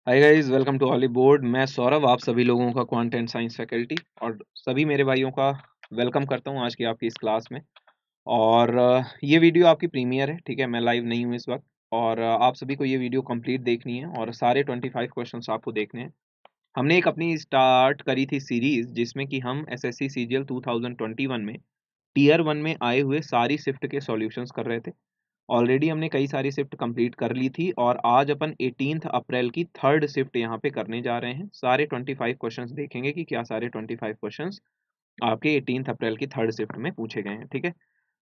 Hi guys, welcome to Oliveboard. मैं सौरभ, आप सभी लोगों का क्वांट एंड साइंस फैकल्टी और सभी मेरे भाइयों का वेलकम करता हूं आज की आपकी इस क्लास में। और ये वीडियो आपकी प्रीमियर है, ठीक है। मैं लाइव नहीं हूं इस वक्त और आप सभी को ये वीडियो कंप्लीट देखनी है और सारे 25 क्वेश्चंस आपको देखने हैं। हमने एक अपनी स्टार्ट करी थी सीरीज जिसमें कि हम एसएससी सीजीएल 2021 में टीयर 1 में आए हुए सारी शिफ्ट के सॉल्यूशंस कर रहे थे। ऑलरेडी हमने कई सारी शिफ्ट कंप्लीट कर ली थी और आज अपन 18 अप्रैल की थर्ड शिफ्ट यहाँ पे करने जा रहे हैं। सारे 25 क्वेश्चंस देखेंगे कि क्या सारे 25 क्वेश्चंस आपके 18 अप्रैल की थर्ड शिफ्ट में पूछे गए हैं, ठीक है।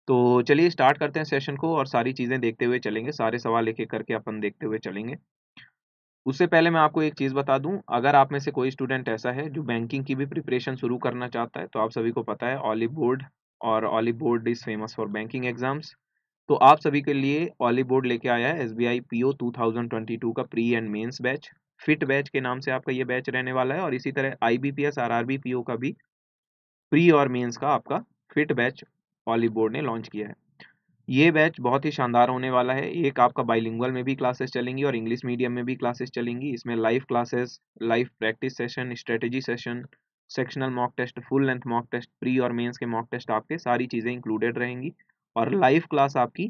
तो चलिए स्टार्ट करते हैं सेशन को और सारी चीज़ें देखते हुए चलेंगे, सारे सवाल एक एक करके अपन देखते हुए चलेंगे। उससे पहले मैं आपको एक चीज़ बता दूं, अगर आप में से कोई स्टूडेंट ऐसा है जो बैंकिंग की भी प्रिपरेशन शुरू करना चाहता है, तो आप सभी को पता है ऑलिव बोर्ड और olive board is famous for banking exams. तो आप सभी के लिए ऑली बोर्ड लेके आया है एसबीआई पीओ 2022 का pre and mains batch. Fit batch के नाम से आपका ये बैच रहने वाला है और इसी तरह आईबीपीएस आरआरबी पीओ का भी प्री और मेंस का आपका फिट बैच ऑली बोर्ड ने लॉन्च किया है। ये बैच बहुत ही शानदार होने वाला है। एक आपका बाइलिंगुअल में भी क्लासेस चलेंगी और इंग्लिश मीडियम में भी क्लासेस चलेंगी। इसमें live classes, live practice session, strategy session, sectional mock test, full length mock test, pre और मेंस के मॉक टेस्ट आपके सारी चीज़ें इंक्लूडेड रहेंगी। और लाइव क्लास आपकी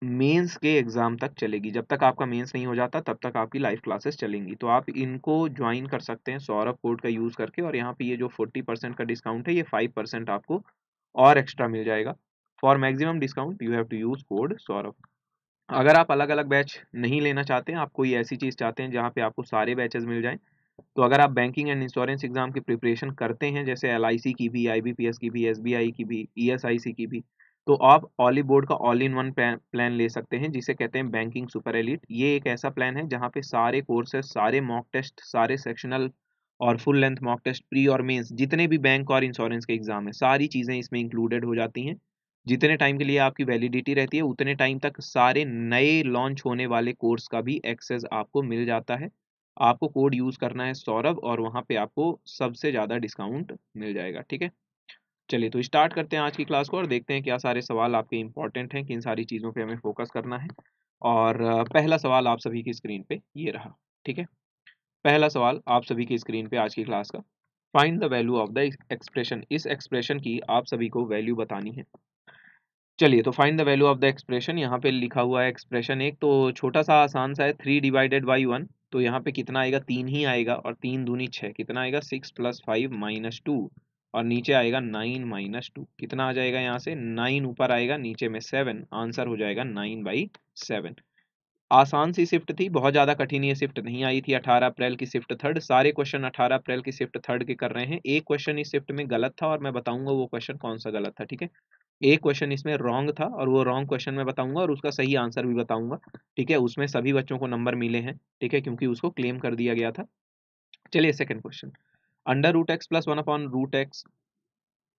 मेंस के एग्जाम तक चलेगी। जब तक आपका मेंस नहीं हो जाता तब तक आपकी लाइव क्लासेस चलेंगी। तो आप इनको ज्वाइन कर सकते हैं सौरभ कोड का यूज़ करके और यहाँ पे ये जो 40% का डिस्काउंट है ये 5% आपको और एक्स्ट्रा मिल जाएगा। For maximum discount you have to use code Saurabh. अगर आप अलग अलग बैच नहीं लेना चाहते हैं, आप कोई ऐसी चीज़ चाहते हैं जहाँ पे आपको सारे बैचेस मिल जाएं, तो अगर आप बैंकिंग एंड इंश्योरेंस एग्जाम की प्रिपरेशन करते हैं, जैसे एलआईसी की भी, आईबीपीएस की भी, एसबीआई की भी, ईएसआईसी की भी, तो आप ऑली बोर्ड का ऑल इन वन प्लान ले सकते हैं जिसे कहते हैं बैंकिंग सुपर एलिट। ये एक ऐसा प्लान है जहाँ पे सारे कोर्सेज, सारे मॉक टेस्ट, सारे सेक्शनल और full length mock test, pre और मेंस, जितने भी बैंक और इंश्योरेंस के एग्जाम है, सारी चीज़ें इसमें इंक्लूडेड हो जाती हैं। जितने टाइम के लिए आपकी वैलिडिटी रहती है उतने टाइम तक सारे नए लॉन्च होने वाले कोर्स का भी एक्सेस आपको मिल जाता है। आपको कोड यूज़ करना है सौरभ और वहाँ पे आपको सबसे ज़्यादा डिस्काउंट मिल जाएगा, ठीक है। चलिए तो स्टार्ट करते हैं आज की क्लास को और देखते हैं क्या सारे सवाल आपके इंपॉर्टेंट हैं, किन सारी चीज़ों पे हमें फोकस करना है। और पहला सवाल आप सभी की स्क्रीन पे ये रहा, ठीक है। पहला सवाल आप सभी की स्क्रीन पे आज की क्लास का, find the value of the expression. इस एक्सप्रेशन की आप सभी को वैल्यू बतानी है। चलिए तो find the value of the expression, यहाँ पे लिखा हुआ है एक्सप्रेशन एक तो छोटा सा आसान सा है, 3/1। तो यहाँ पे कितना आएगा, 3 ही आएगा और 3 दूनी 6, कितना आएगा 6 + 5 - 2 और नीचे आएगा 9 - 2, कितना आ जाएगा यहाँ से 9 ऊपर आएगा, नीचे में 7, आंसर हो जाएगा 9/7। आसान सी शिफ्ट थी, बहुत ज़्यादा कठिन ये शिफ्ट नहीं आई थी। 18 अप्रैल की शिफ्ट थर्ड, सारे क्वेश्चन 18 अप्रैल की शिफ्ट थर्ड के कर रहे हैं। एक क्वेश्चन इस शिफ्ट में गलत था और मैं बताऊंगा वो क्वेश्चन कौन सा गलत था, ठीक है। एक क्वेश्चन इसमें रॉन्ग था और वो रॉन्ग क्वेश्चन मैं बताऊंगा और उसका सही आंसर भी बताऊंगा, ठीक है। उसमें सभी बच्चों को नंबर मिले हैं, ठीक है, क्योंकि उसको क्लेम कर दिया गया था। चलिए सेकंड क्वेश्चन, √x + 1/√x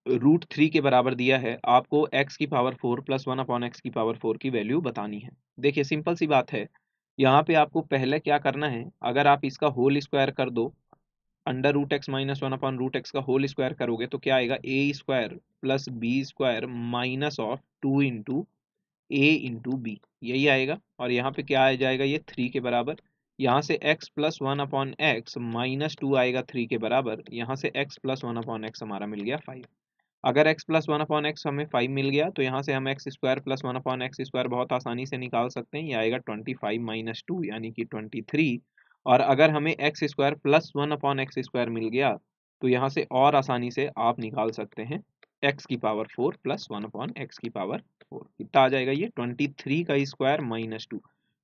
√3 के बराबर दिया है, आपको x की पावर 4 + 1/x की पावर 4 की वैल्यू बतानी है। देखिए सिंपल सी बात है, यहाँ पे आपको पहले क्या करना है, अगर आप इसका होल स्क्वायर कर दो, √x - 1/√x का होल स्क्वायर करोगे तो क्या आएगा, a² + b² -2 into a into B, यही आएगा। और यहाँ पे क्या आ जाएगा, ये 3 के बराबर। यहाँ से x + 1/x -2 आएगा 3 के बराबर, यहाँ से x + 1/x हमारा मिल गया 5। अगर x + 1/x हमें 5 मिल गया तो यहाँ से हम x² + 1/x² बहुत आसानी से निकाल सकते हैं, ये आएगा 25 - 2 यानी कि 23। और अगर हमें x² + 1/x² मिल गया तो यहाँ से और आसानी से आप निकाल सकते हैं x की पावर 4 + 1/x की पावर 4, कितना आ जाएगा ये 23 का स्क्वायर -2।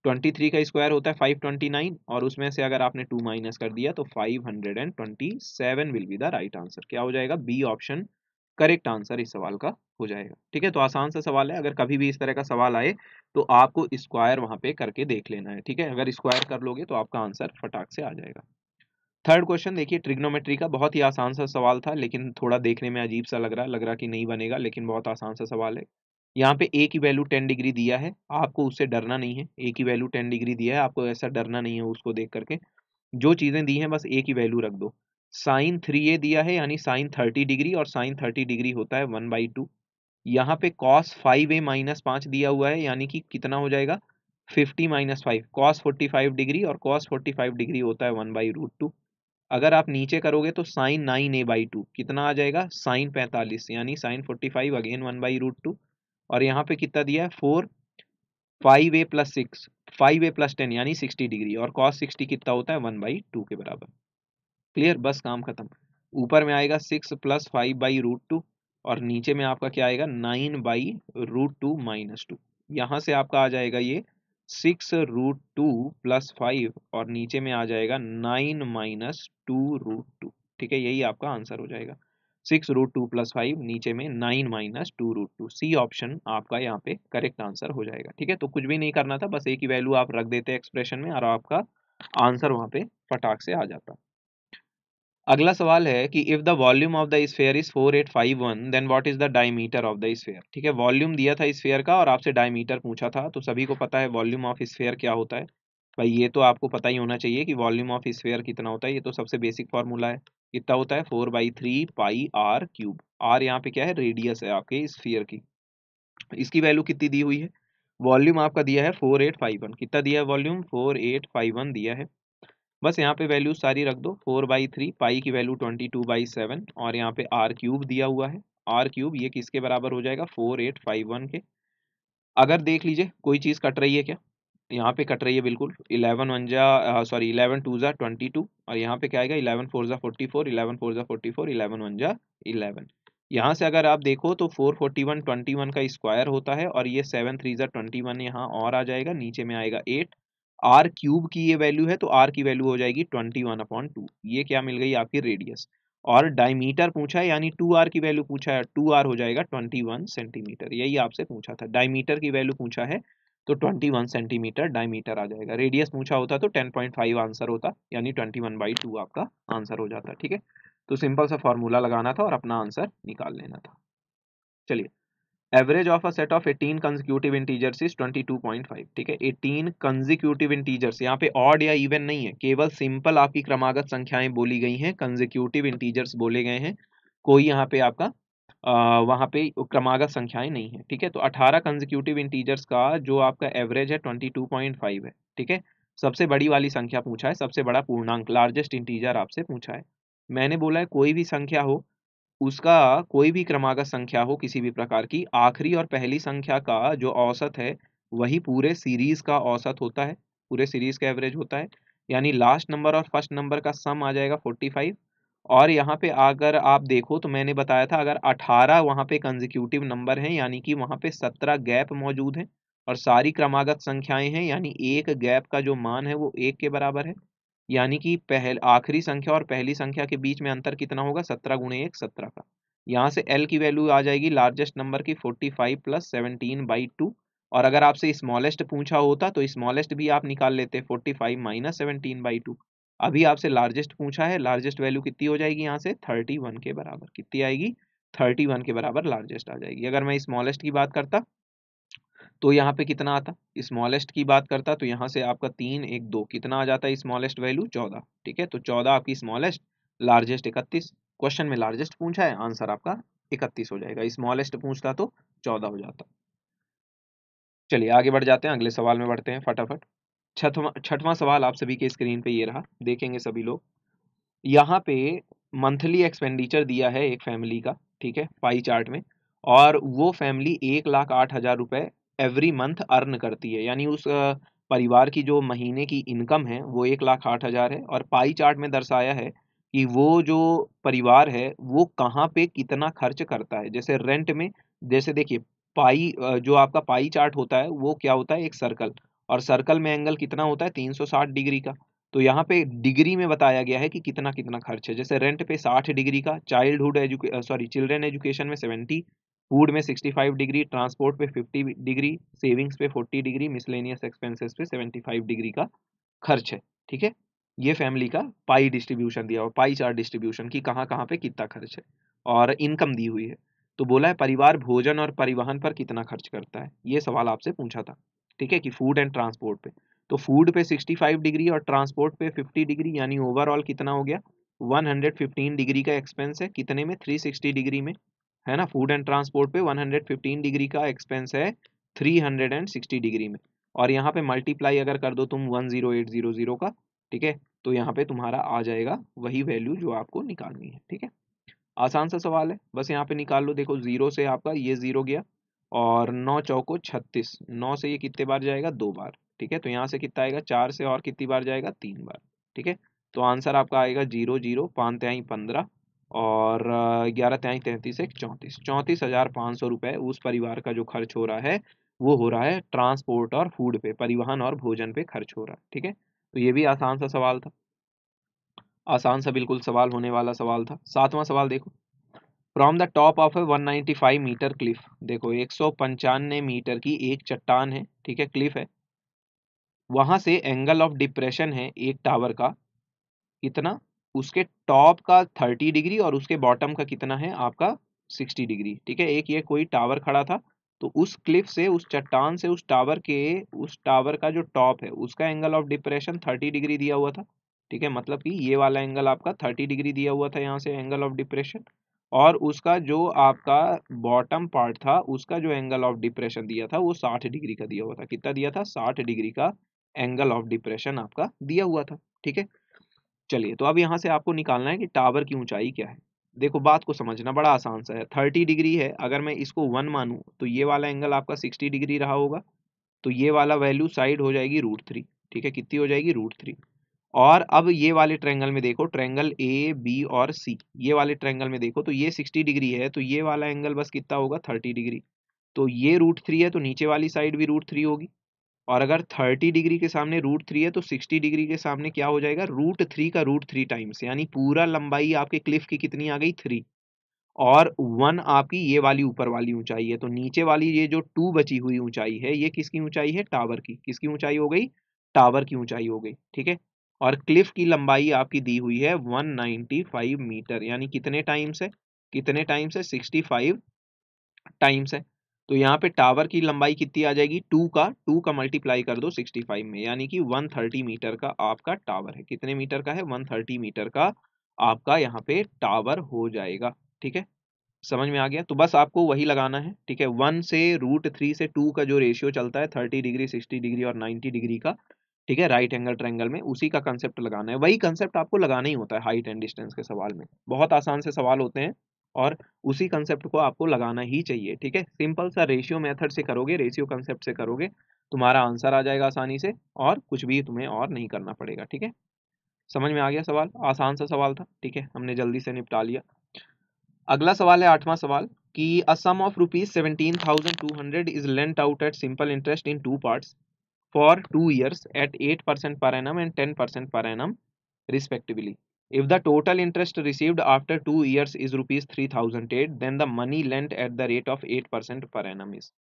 23 का स्क्वायर होता है 529 और उसमें से अगर आपने 2 माइनस कर दिया तो 527 will be the right answer. क्या हो जाएगा, बी ऑप्शन करेक्ट आंसर इस सवाल का हो जाएगा, ठीक है। तो आसान सा सवाल है, अगर कभी भी इस तरह का सवाल आए तो आपको स्क्वायर वहां पे करके देख लेना है, ठीक है। अगर स्क्वायर कर लोगे तो आपका आंसर फटाक से आ जाएगा। थर्ड क्वेश्चन देखिए, ट्रिग्नोमेट्री का बहुत ही आसान सा सवाल था, लेकिन थोड़ा देखने में अजीब सा लग रहा कि नहीं बनेगा, लेकिन बहुत आसान सा सवाल है। यहाँ पे ए की वैल्यू 10 डिग्री दिया है, आपको उससे डरना नहीं है। ए की वैल्यू 10 डिग्री दिया है, आपको ऐसा डरना नहीं है उसको देख करके। जो चीज़ें दी हैं बस ए की वैल्यू रख दो। साइन 3a दिया है यानी साइन 30 डिग्री, और साइन 30 डिग्री होता है 1/2। यहाँ पे कॉस 5a - 5 दिया हुआ है यानी कि कितना हो जाएगा, 50 माइनस 5 कॉस 45 डिग्री, और कॉस 45 डिग्री होता है 1/√2। अगर आप नीचे करोगे तो साइन 9a/2 कितना आ जाएगा, साइन 45, यानी साइन 45 अगेन 1/√2। और यहाँ पे कितना दिया है 4, 5a प्लस 6, 5a प्लस 10 यानी 60 डिग्री, और कॉस 60 कितना होता है 1/2 के बराबर। क्लियर, बस काम खत्म। ऊपर में आएगा 6 प्लस 5/√2, और नीचे में आपका क्या आएगा 9/√2 माइनस 2। यहाँ से आपका आ जाएगा ये 6√2 प्लस 5, और नीचे में आ जाएगा 9 माइनस 2√2। ठीक है, यही आपका आंसर हो जाएगा 6√2 प्लस 5, नीचे में 9 माइनस 2√2। सी ऑप्शन आपका यहाँ पे करेक्ट आंसर हो जाएगा। ठीक है, तो कुछ भी नहीं करना था, बस एक ही वैल्यू आप रख देते एक्सप्रेशन में और आपका आंसर वहाँ पे फटाक से आ जाता। अगला सवाल है कि if the volume of the sphere is 4851 then what is the diameter of the sphere. ठीक है, वॉल्यूम दिया था स्फीयर का और आपसे डायमीटर पूछा था, तो सभी को पता है वॉल्यूम ऑफ स्फीयर क्या होता है। भाई ये तो आपको पता ही होना चाहिए कि वॉल्यूम ऑफ स्फीयर कितना होता है, ये तो सबसे बेसिक फार्मूला है। कितना होता है 4/3 पाई आर क्यूब। आर यहाँ पे क्या है, रेडियस है आपके स्फीयर की। इसकी वैल्यू कितनी दी हुई है, वॉल्यूम आपका दिया है 4851। कितना दिया है वॉल्यूम, 4851 दिया है। बस यहाँ पे वैल्यू सारी रख दो, 4/3, पाई की वैल्यू 22/7, और यहाँ पे आर क्यूब दिया हुआ है। आर क्यूब ये किसके बराबर हो जाएगा 4851 के। अगर देख लीजिए कोई चीज़ कट रही है क्या, यहाँ पे कट रही है बिल्कुल। 11 2 जा 22, और यहाँ पे क्या आएगा 11 4 जा 44, 11 4 जा 44, 11 1 जा 11। यहाँ से अगर आप देखो तो 441 21 का स्क्वायर होता है, और ये 7 3 जा 21 यहाँ और आ जाएगा, नीचे में आएगा 8। आर क्यूब की ये वैल्यू है, तो आर की वैल्यू हो जाएगी 21/2। ये क्या मिल गई आपकी रेडियस। और डायमीटर पूछा है, यानी 2r की वैल्यू पूछा है, 2r हो जाएगा 21 सेंटीमीटर। यही आपसे पूछा था, डायमीटर की वैल्यू पूछा है तो 21 सेंटीमीटर डायमीटर आ जाएगा। रेडियस पूछा होता तो 10.5 आंसर होता, यानी 21/2 आपका आंसर हो जाता। ठीक है, तो सिंपल सा फॉर्मूला लगाना था और अपना आंसर निकाल लेना था। चलिए, average of a set of 18 consecutive integers is 22.5। ठीक है, 18 कंसेक्यूटिव इंटीजर्स, यहाँ पे ऑड या इवन नहीं है, केवल सिंपल आपकी क्रमागत संख्याएं बोली गई हैं, कंसेक्यूटिव इंटीजर्स बोले गए हैं। कोई यहाँ पे आपका वहाँ पे क्रमागत संख्याएं नहीं है। ठीक है, तो 18 कंसेक्यूटिव इंटीजर्स का जो आपका एवरेज है 22.5 है। ठीक है, सबसे बड़ी वाली संख्या पूछा है, सबसे बड़ा पूर्णांक लार्जेस्ट इंटीजर आपसे पूछा है। मैंने बोला है कोई भी संख्या हो, उसका कोई भी क्रमागत संख्या हो किसी भी प्रकार की, आखिरी और पहली संख्या का जो औसत है वही पूरे सीरीज का औसत होता है, पूरे सीरीज का एवरेज होता है। यानी लास्ट नंबर और फर्स्ट नंबर का सम आ जाएगा 45। और यहाँ पे अगर आप देखो तो मैंने बताया था अगर 18 वहाँ पे कंसेक्यूटिव नंबर हैं, यानी कि वहाँ पे 17 गैप मौजूद हैं, और सारी क्रमागत संख्याएं हैं, यानी एक गैप का जो मान है वो 1 के बराबर है। यानी कि आखिरी संख्या और पहली संख्या के बीच में अंतर कितना होगा, 17 गुणे 1 17 का। यहाँ से एल की वैल्यू आ जाएगी लार्जेस्ट नंबर की 45 प्लस 17/2। और अगर आपसे स्मॉलेस्ट पूछा होता तो स्मॉलेस्ट भी आप निकाल लेते, 45 माइनस 17/2। अभी आपसे लार्जेस्ट पूछा है, लार्जेस्ट वैल्यू कितनी हो जाएगी यहाँ से 31 के बराबर। कितनी आएगी 31 के बराबर लार्जेस्ट आ जाएगी। अगर मैं स्मॉलेस्ट की बात करता तो यहाँ पे कितना आता, स्मॉलेस्ट की बात करता तो यहाँ से आपका 3 1 2 कितना आ जाता है स्मॉलेस्ट वैल्यू 14। ठीक है, तो 14 आपकी स्मॉलेस्ट, लार्जेस्ट 31। क्वेश्चन में लार्जेस्ट पूछा है, आंसर आपका 31 हो जाएगा। स्मॉलेस्ट पूछता तो 14 हो जाता। चलिए आगे बढ़ जाते हैं, अगले सवाल में बढ़ते हैं फटाफट। छठवां सवाल आप सभी के स्क्रीन पे ये रहा, देखेंगे सभी लोग। यहाँ पे मंथली एक्सपेंडिचर दिया है एक फैमिली का, ठीक है, पाई चार्ट में। और वो फैमिली 1,08,000 रुपए एवरी मंथ अर्न करती है, यानी उस परिवार की जो महीने की इनकम है वो 1,08,000 है। और पाई चार्ट में दर्शाया है कि वो जो परिवार है वो कहाँ पे कितना खर्च करता है। जैसे रेंट में, जैसे देखिए पाई जो आपका पाई चार्ट होता है वो क्या होता है, एक सर्कल, और सर्कल में एंगल कितना होता है 360 डिग्री का। तो यहाँ पे डिग्री में बताया गया है कि कितना कितना खर्च है। जैसे रेंट पे 60 डिग्री का, चिल्ड्रन एजुकेशन में 70, फूड में 65 डिग्री, ट्रांसपोर्ट पे 50 डिग्री, सेविंग्स पे 40 डिग्री, मिसलेनियस एक्सपेंसेस पे 75 डिग्री का खर्च है। ठीक है, ये फैमिली का पाई डिस्ट्रीब्यूशन दिया हुआ, पाई चार्ट डिस्ट्रीब्यूशन की कहाँ कहाँ पे कितना खर्च है, और इनकम दी हुई है। तो बोला है परिवार भोजन और परिवहन पर कितना खर्च करता है, ये सवाल आपसे पूछा था। ठीक है, कि फूड एंड ट्रांसपोर्ट पे, तो फूड पे 65 डिग्री और ट्रांसपोर्ट पे 50 डिग्री, यानी ओवरऑल कितना हो गया 115 डिग्री का एक्सपेंस है। कितने में 360 डिग्री में, है ना, फूड एंड ट्रांसपोर्ट पे 115 डिग्री का एक्सपेंस है 360 डिग्री में। और यहाँ पे मल्टीप्लाई अगर कर दो तुम 10800 का, ठीक है, तो यहाँ पे तुम्हारा आ जाएगा वही वैल्यू जो आपको निकालनी है। ठीक है, आसान सा सवाल है, बस यहाँ पे निकाल लो। देखो 0 से आपका ये 0 गया और 9 चौको 36, 9 से ये कितने बार जाएगा, 2 बार। ठीक है, तो यहाँ से कितना आएगा, 4 से और कितनी बार जाएगा, 3 बार। ठीक है, तो आंसर आपका आएगा 0 0 5 तिहाई 15 और 11 तिहाई 33 एक 34, 34,500 रुपये उस परिवार का जो खर्च हो रहा है वो हो रहा है ट्रांसपोर्ट और फूड पे, परिवहन और भोजन पे खर्च हो रहा है। ठीक है, तो ये भी आसान सा सवाल था, आसान सा बिल्कुल सवाल होने वाला सवाल था। 7वां सवाल देखो, from the top of a 195 metre cliff, देखो 195 मीटर की एक चट्टान है, ठीक है, क्लिफ है, वहां से एंगल ऑफ डिप्रेशन है एक टावर का कितना, उसके टॉप का 30 डिग्री और उसके बॉटम का कितना है आपका 60 डिग्री। ठीक है, एक ये कोई टावर खड़ा था, तो उस क्लिफ से, उस चट्टान से, उस टावर का जो टॉप है उसका एंगल ऑफ डिप्रेशन 30 डिग्री दिया हुआ था। ठीक है, मतलब कि ये वाला एंगल आपका 30 डिग्री दिया हुआ था यहाँ से एंगल ऑफ डिप्रेशन, और उसका जो आपका बॉटम पार्ट था उसका जो एंगल ऑफ डिप्रेशन दिया था वो 60 डिग्री का दिया हुआ था। कितना दिया था, 60 डिग्री का एंगल ऑफ डिप्रेशन आपका दिया हुआ था। ठीक है, चलिए, तो अब यहाँ से आपको निकालना है कि टावर की ऊंचाई क्या है। देखो बात को समझना बड़ा आसान सा है, 30 डिग्री है, अगर मैं इसको 1 मानूं तो ये वाला एंगल आपका 60 डिग्री रहा होगा, तो ये वाला वैल्यू साइड हो जाएगी √3। ठीक है, कितनी हो जाएगी, √3। और अब ये वाले ट्रायंगल में देखो, ट्रायंगल ए बी और सी, ये वाले ट्रायंगल में देखो तो ये 60 डिग्री है, तो ये वाला एंगल बस कितना होगा, 30 डिग्री। तो ये √3 है, तो नीचे वाली साइड भी √3 होगी। और अगर 30 डिग्री के सामने √3 है तो 60 डिग्री के सामने क्या हो जाएगा, √3 का √3 टाइम्स, यानी पूरा लंबाई आपके क्लिफ की कितनी आ गई, 3। और 1 आपकी ये वाली ऊपर वाली ऊंचाई है, तो नीचे वाली ये जो 2 बची हुई ऊंचाई है ये किसकी ऊंचाई है, टावर की। किसकी ऊंचाई हो गई, टावर की ऊंचाई हो गई। ठीक है, और क्लिफ की लंबाई आपकी दी हुई है 195 मीटर, यानी कितने टाइम्स है, कितने टाइम्स है, 65 टाइम्स है। तो यहाँ पे टावर की लंबाई कितनी आ जाएगी, 2 का मल्टीप्लाई कर दो 65 में, यानी कि 130 मीटर का आपका टावर है। कितने मीटर का है, 130 मीटर का आपका यहाँ पे टावर हो जाएगा। ठीक है, समझ में आ गया, तो बस आपको वही लगाना है। ठीक है, 1 से √3 से 2 का जो रेशियो चलता है 30 डिग्री, 60 डिग्री और 90 डिग्री का, ठीक है, राइट एंगल ट्रायंगल में, उसी का कंसेप्ट लगाना है। वही कंसेप्ट आपको लगाना ही होता है हाइट एंड डिस्टेंस के सवाल में, बहुत आसान से सवाल होते हैं और उसी कंसेप्ट को आपको लगाना ही चाहिए। ठीक है, सिंपल सा रेशियो मेथड से करोगे, रेशियो कंसेप्ट से करोगे, तुम्हारा आंसर आ जाएगा आसानी से और कुछ भी तुम्हें और नहीं करना पड़ेगा। ठीक है, समझ में आ गया सवाल, आसान सा सवाल था। ठीक है, हमने जल्दी से निपटा लिया। अगला सवाल है 8वां सवाल कि a sum of ₹17,200 is lent out at simple interest in 2 parts for 2 years at 8% per annum and 10% per annum respectively. If the total interest received after 2 years is rupees 3,008, then the money lent at the rate of 8% per annum is.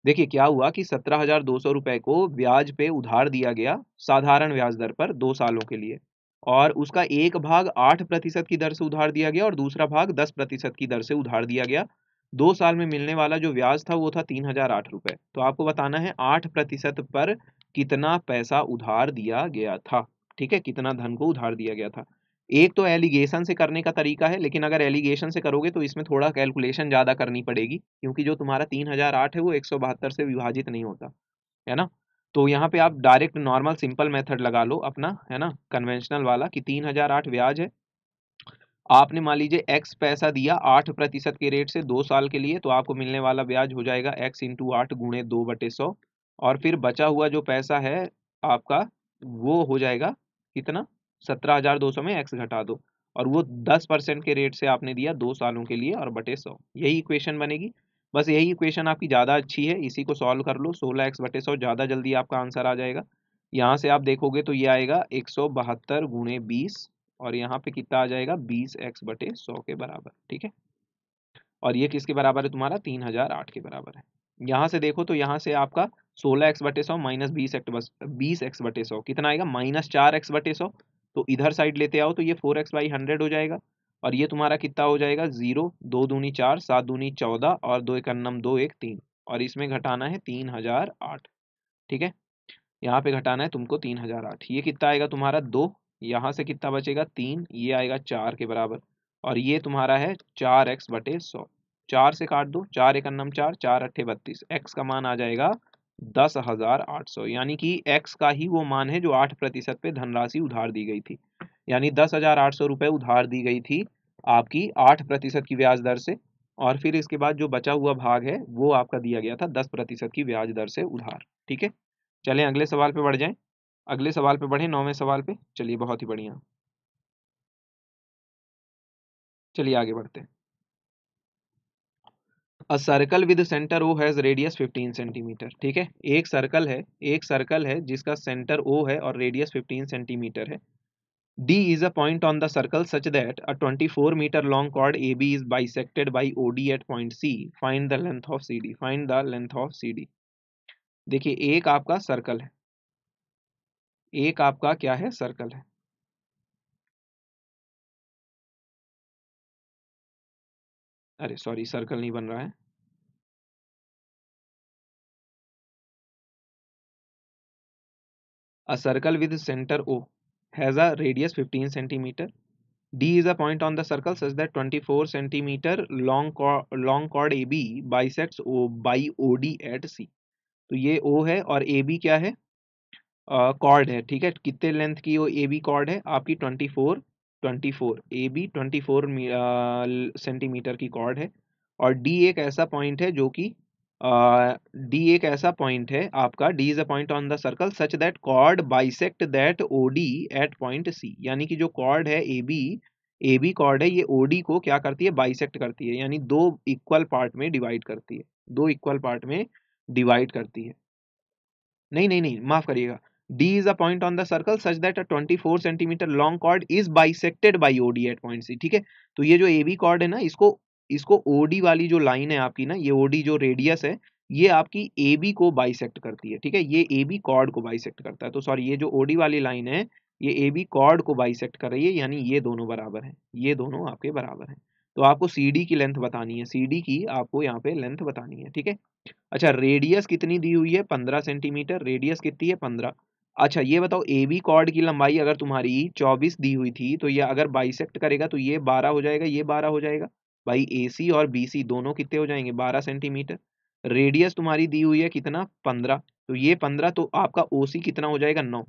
देखिए क्या हुआ कि 17,200 रुपए को ब्याज पे उधार दिया गया साधारण ब्याज दर पर 2 सालों के लिए, और उसका एक भाग 8% की दर से उधार दिया गया और दूसरा भाग 10% की दर से उधार दिया गया। 2 साल में मिलने वाला जो ब्याज था वो था 3,008 रुपए। तो आपको बताना है 8% पर कितना पैसा उधार दिया गया था। ठीक है, कितना धन को उधार दिया गया था। एक तो एलिगेशन से करने का तरीका है, लेकिन अगर एलिगेशन से करोगे तो इसमें थोड़ा कैलकुलेशन ज़्यादा करनी पड़ेगी, क्योंकि जो तुम्हारा 3,008 है वो 172 से विभाजित नहीं होता है ना। तो यहाँ पे आप डायरेक्ट नॉर्मल सिंपल मेथड लगा लो अपना, है ना, कन्वेंशनल वाला, कि 3,008 ब्याज है, आपने मान लीजिए x पैसा दिया 8% के रेट से 2 साल के लिए, तो आपको मिलने वाला ब्याज हो जाएगा x इंटू 8 गुणे 2/100, और फिर बचा हुआ जो पैसा है आपका वो हो जाएगा कितना, 17,200 में x घटा दो, और वो 10% के रेट से आपने दिया 2 सालों के लिए और बटे 100, यही इक्वेशन बनेगी। बस यही इक्वेशन आपकी ज़्यादा अच्छी है, इसी को सॉल्व कर लो, 16x बटे 100 ज़्यादा जल्दी आपका आंसर आ जाएगा। यहाँ से आप देखोगे तो ये आएगा 172 गुणे 20, और यहाँ पे कितना आ जाएगा 20x बटे 100 के बराबर। ठीक है, और ये किसके बराबर है, तुम्हारा 3,008 के बराबर है। यहाँ से देखो तो यहाँ से आपका 16x बटे 100 माइनस 20x बटे 100 कितना आएगा, -4x बटे 100। तो इधर साइड लेते आओ तो ये 4x/100 हो जाएगा, और ये तुम्हारा कितना हो जाएगा 0, 2 दूनी 4, 7 दूनी 14 और 2 एकन्नम 2 1 3, और इसमें घटाना है 3,008। ठीक है, यहाँ पे घटाना है तुमको 3,008, ये कितना आएगा तुम्हारा 2, यहाँ से कितना बचेगा 3, ये आएगा 4 के बराबर, और ये तुम्हारा है 4x बटे 100। 4 से काट दो, 4 एकन्नम 4, 4 अट्ठे 32, x का मान आ जाएगा 10,800, यानी कि x का ही वो मान है जो 8% पे धनराशि उधार दी गई थी। यानी 10,800 रुपये उधार दी गई थी आपकी 8% की ब्याज दर से, और फिर इसके बाद जो बचा हुआ भाग है वो आपका दिया गया था 10% की ब्याज दर से उधार। ठीक है, चलें अगले सवाल पे बढ़ जाएं। अगले सवाल पे बढ़े, 9वें सवाल पे। चलिए, बहुत ही बढ़िया, चलिए आगे बढ़ते हैं। A circle with centre O has radius 15 centimetre. ठीक है, एक सर्कल है जिसका सेंटर ओ है और रेडियस 15 सेंटीमीटर है। D is a point on the circle such that a 24 meter long chord AB is bisected by OD at point C. Find the length of CD. Find the length of CD. देखिए, एक आपका circle है, एक आपका क्या है, circle है। अरे सॉरी, सर्कल नहीं बन रहा है। A circle with center O has a radius 15 centimeter. D is a point on the circle such that 24 centimeter long chord AB bisects O by OD at C. तो ये O है और AB क्या है, कॉर्ड है। ठीक है, कितने लेंथ की वो ए बी कॉर्ड है आपकी, 24 ए बी 24 सेंटीमीटर की कॉर्ड है। और डी एक ऐसा पॉइंट है जो कि डी एक ऐसा पॉइंट है आपका, D is a point on the circle such that chord bisect that O D at point C. यानी कि जो कॉर्ड है ए बी कॉर्ड है, ये ओ डी को क्या करती है, बाइसेक्ट करती है, यानी दो इक्वल पार्ट में डिवाइड करती है, दो इक्वल पार्ट में डिवाइड करती है। नहीं नहीं नहीं, माफ करिएगा। D is a point on the circle such that a 24 centimetre long chord is bisected by OD at point C। ठीक है, तो ये जो AB कॉर्ड है ना, इसको इसको OD वाली जो लाइन है आपकी ना, ये OD जो रेडियस है, ये आपकी AB को बाइसेक्ट करती है। ठीक है, ये AB कॉर्ड को बाइसेक्ट करता है। तो सॉरी, ये जो OD वाली लाइन है, ये AB कॉर्ड को बाइसेक्ट कर रही है, यानी ये दोनों बराबर हैं, ये दोनों आपके बराबर हैं। तो आपको CD की लेंथ बतानी है, CD की आपको यहाँ पे लेंथ बतानी है। ठीक है, अच्छा, रेडियस कितनी दी हुई है, 15 सेंटीमीटर, रेडियस कितनी है, 15। अच्छा, ये बताओ, ए बी कॉर्ड की लंबाई अगर तुम्हारी 24 दी हुई थी, तो ये अगर बाइसेक्ट करेगा तो ये 12 हो जाएगा, ये 12 हो जाएगा। भाई ए सी और बी सी दोनों कितने हो जाएंगे, 12 सेंटीमीटर। रेडियस तुम्हारी दी हुई है कितना, 15, तो ये 15, तो आपका ओ सी कितना हो जाएगा, 9।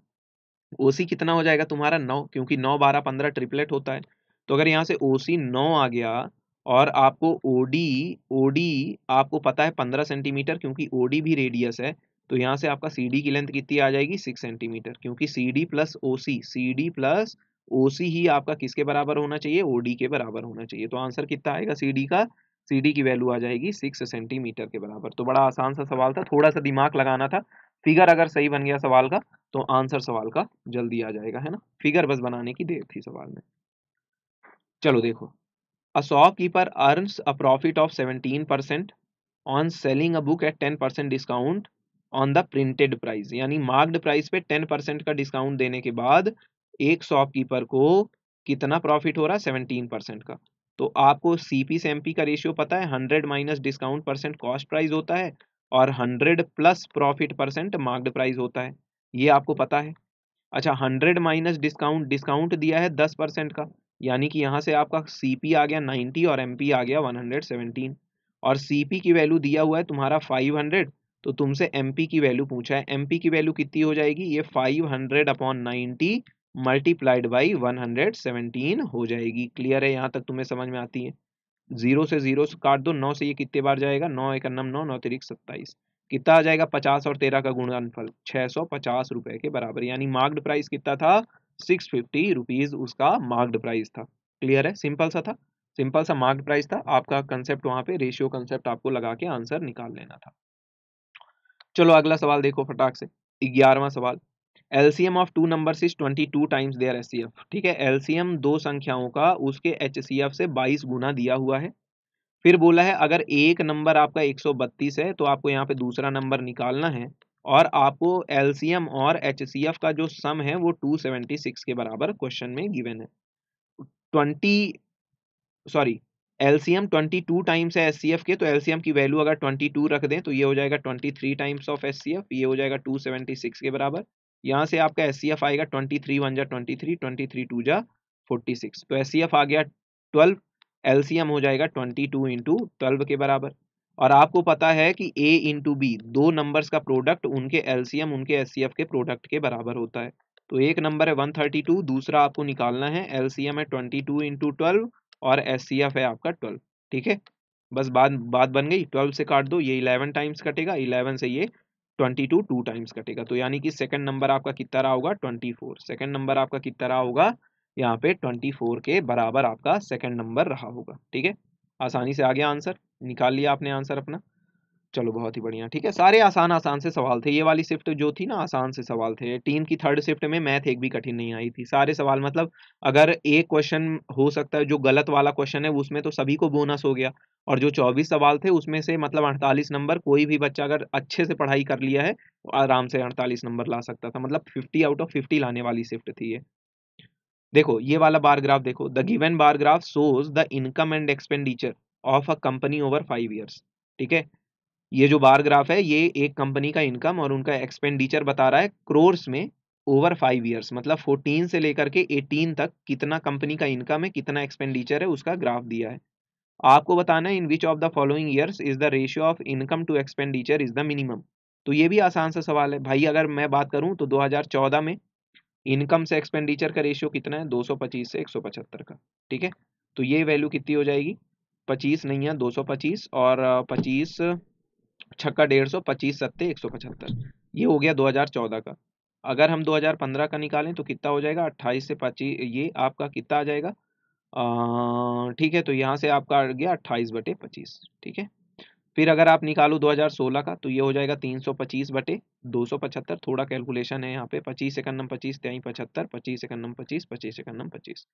ओसी कितना हो जाएगा तुम्हारा, 9, क्योंकि 9 12 15 ट्रिपलेट होता है। तो अगर यहाँ से ओसी 9 आ गया, और आपको ओडी ओडी आपको पता है 15 सेंटीमीटर, क्योंकि ओडी भी रेडियस है, तो यहाँ से आपका सीडी की लेंथ कितनी आ जाएगी, 6 सेंटीमीटर, क्योंकि सीडी प्लस ओसी ही आपका किसके बराबर होना चाहिए, ओडी के बराबर होना चाहिए। तो आंसर कितना आएगा सीडी का, सीडी की वैल्यू आ जाएगी 6 सेंटीमीटर के बराबर। तो बड़ा आसान सा सवाल था, थोड़ा सा दिमाग लगाना था। फिगर अगर सही बन गया सवाल का, तो आंसर सवाल का जल्दी आ जाएगा, है ना। फिगर बस बनाने की देर थी सवाल में। चलो देखो, a shopkeeper earns a profit of 17% on selling a book at 10% discount on the printed price. यानी मार्क्ड प्राइस पे 10% का डिस्काउंट देने के बाद एक शॉपकीपर को कितना प्रॉफिट हो रहा है, 17% का। तो आपको सीपी से एमपी का रेशियो पता है, 100 minus discount percent cost price होता है, और 100 plus profit percent marked price होता है, ये आपको पता है। अच्छा, 100 माइनस डिस्काउंट, डिस्काउंट दिया है 10% का, यानी कि यहाँ से आपका सीपी आ गया 90 और एमपी आ गया 117। और सीपी की वैल्यू दिया हुआ है तुम्हारा 500, तो तुमसे एमपी की वैल्यू पूछा है, एमपी की वैल्यू कितनी हो जाएगी, ये 500 अपॉन 90 मल्टीप्लाइड बाई 117 हो जाएगी। क्लियर है, यहाँ तक तुम्हें समझ में आती है। जीरो से जीरो काट दो, 9 से ये कितने बार जाएगा, 9 एक नम 9, 9 तिरिक 27, कितना आ जाएगा, 50 और 13 का गुणनफल 650 रुपए के बराबर। यानी मार्क्ड प्राइस कितना था, 650 रुपीज उसका मार्क्ड प्राइस था। क्लियर है, सिंपल सा था, सिंपल सा मार्क्ड प्राइस था आपका। कंसेप्ट वहां पे रेशियो कंसेप्ट आपको लगा के आंसर निकाल लेना था। चलो अगला सवाल देखो फटाक से, 11वां सवाल। LCM of two numbers is 22 times their HCF. ठीक है, एलसीएम दो संख्याओं का उसके एचसीएफ से 22 गुना दिया हुआ है। फिर बोला है अगर एक नंबर आपका 132 है, तो आपको यहाँ पे दूसरा नंबर निकालना है, और आपको एलसीएम और एचसीएफ का जो सम है वो 276 के बराबर क्वेश्चन में गिवन है। 20 सॉरी, एलसीएम 22 टाइम्स है एचसीएफ के, तो एलसीएम की वैल्यू अगर 22 रख दें, तो ये हो जाएगा 23 टाइम्स ऑफ एचसीएफ, ये हो जाएगा 276 के बराबर। यहाँ से आपका एचसीएफ आएगा 23 1 जा 23, 23 2 जा 46, तो एचसीएफ आ गया 12, एलसीएम हो जाएगा 22 इंटू 12 के बराबर। और आपको पता है कि A इंटू बी, दो नंबर्स का प्रोडक्ट उनके एलसीएम उनके एचसीएफ के प्रोडक्ट के बराबर होता है। तो एक नंबर है 132, दूसरा आपको निकालना है, एलसीएम है 22 इंटू 12 और एचसीएफ है आपका 12। ठीक है, बस बात बन गई। 12 से काट दो, ये 11 टाइम्स कटेगा, 11 से ये 22 टू टाइम्स कटेगा। तो यानी कि सेकंड नंबर आपका कितना रहा होगा, 24। सेकंड नंबर आपका कितना रहा होगा, यहाँ पे 24 के बराबर आपका सेकंड नंबर रहा होगा। ठीक है, आसानी से आ गया आंसर, निकाल लिया आपने आंसर अपना। चलो बहुत ही बढ़िया। ठीक है, सारे आसान आसान से सवाल थे, ये वाली शिफ्ट जो थी ना आसान से सवाल थे। टीम की थर्ड शिफ्ट में मैथ एक भी कठिन नहीं आई थी, सारे सवाल मतलब अगर एक क्वेश्चन हो सकता है जो गलत वाला क्वेश्चन है उसमें तो सभी को बोनस हो गया, और जो 24 सवाल थे उसमें से मतलब 48 नंबर कोई भी बच्चा अगर अच्छे से पढ़ाई कर लिया है तो आराम से 48 नंबर ला सकता था, मतलब 50 आउट ऑफ 50 लाने वाली शिफ्ट थी ये। देखो ये वाला बार ग्राफ देखो, the given bar graph shows the income and expenditure of a company over 5 years. ठीक है, ये जो बार ग्राफ है ये एक कंपनी का इनकम और उनका एक्सपेंडिचर बता रहा है क्रोर्स में ओवर 5 ईयर्स, मतलब 14 से लेकर के 18 तक कितना कंपनी का इनकम है कितना एक्सपेंडिचर है उसका ग्राफ दिया है। आपको बताना है in which of the following years is the ratio of income to expenditure is the minimum. तो ये भी आसान सा सवाल है भाई। अगर मैं बात करूं तो 2014 में इनकम से एक्सपेंडिचर का रेशियो कितना है, 225 से 175 का। ठीक है, तो ये वैल्यू कितनी हो जाएगी, 25 नहीं है 225 और 25 छक्का 150, 25 सत्ते 175, ये हो गया 2014 का। अगर हम 2015 का निकालें तो कितना हो जाएगा, 28 से 25, ये आपका कितना आ जाएगा, ठीक है, तो यहाँ से आपका आ गया 28/25। ठीक है, फिर अगर आप निकालो 2016 का तो ये हो जाएगा 325/275। थोड़ा कैलकुलेशन है यहाँ पे, 25 एकन्नम 25 त्याई 75, 25 एकन्नम 25, 25 एकन्नम 25।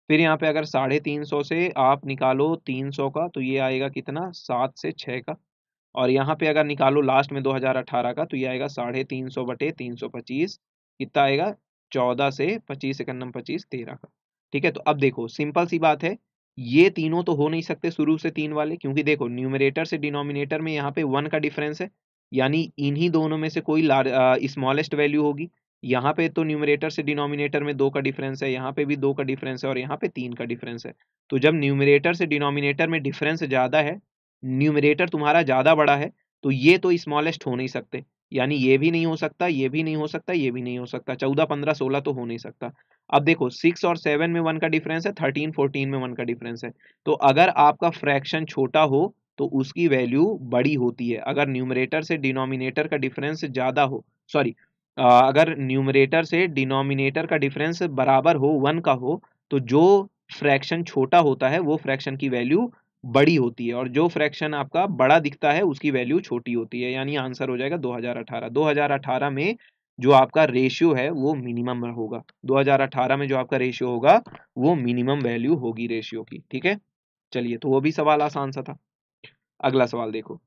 फिर यहाँ पे अगर 350 से आप निकालो 300 का तो ये आएगा कितना, 7 से 6 का। और यहाँ पे अगर निकालो लास्ट में 2018 का तो ये आएगा 350/325, कितना आएगा 14 से 25 एकन्नम 25 13 का। ठीक है, तो अब देखो सिंपल सी बात है, ये तीनों तो हो नहीं सकते शुरू से तीन वाले, क्योंकि देखो न्यूमरेटर से डिनोमिनेटर में यहाँ पे 1 का डिफरेंस है, यानी इन्हीं दोनों में से कोई स्मॉलेस्ट वैल्यू होगी। यहाँ पे तो न्यूमरेटर से डिनोमिनेटर में 2 का डिफरेंस है, यहाँ पे भी 2 का डिफरेंस है और यहाँ पे 3 का डिफरेंस है। तो जब न्यूमरेटर से डिनोमिनेटर में डिफरेंस ज्यादा है, न्यूमरेटर तुम्हारा ज्यादा बड़ा है, तो ये तो स्मॉलेस्ट हो नहीं सकते, यानी ये भी नहीं हो सकता, ये भी नहीं हो सकता, ये भी नहीं हो सकता, 14 15 16 तो हो नहीं सकता। अब देखो 6 और 7 में 1 का डिफरेंस है, 13 14 में 1 का डिफरेंस है। तो अगर आपका फ्रैक्शन छोटा हो तो उसकी वैल्यू बड़ी होती है, अगर न्यूमरेटर से डिनोमिनेटर का डिफरेंस ज्यादा हो, सॉरी, अगर न्यूमरेटर से डिनोमिनेटर का डिफरेंस बराबर हो 1 का हो, तो जो फ्रैक्शन छोटा होता है वो फ्रैक्शन की वैल्यू बड़ी होती है, और जो फ्रैक्शन आपका बड़ा दिखता है उसकी वैल्यू छोटी होती है, यानी आंसर हो जाएगा 2018। 2018 में जो आपका रेशियो है वो मिनिमम होगा, 2018 में जो आपका रेशियो होगा वो मिनिमम वैल्यू होगी रेशियो की। ठीक है, चलिए, तो वो भी सवाल आसान सा था। अगला सवाल देखो,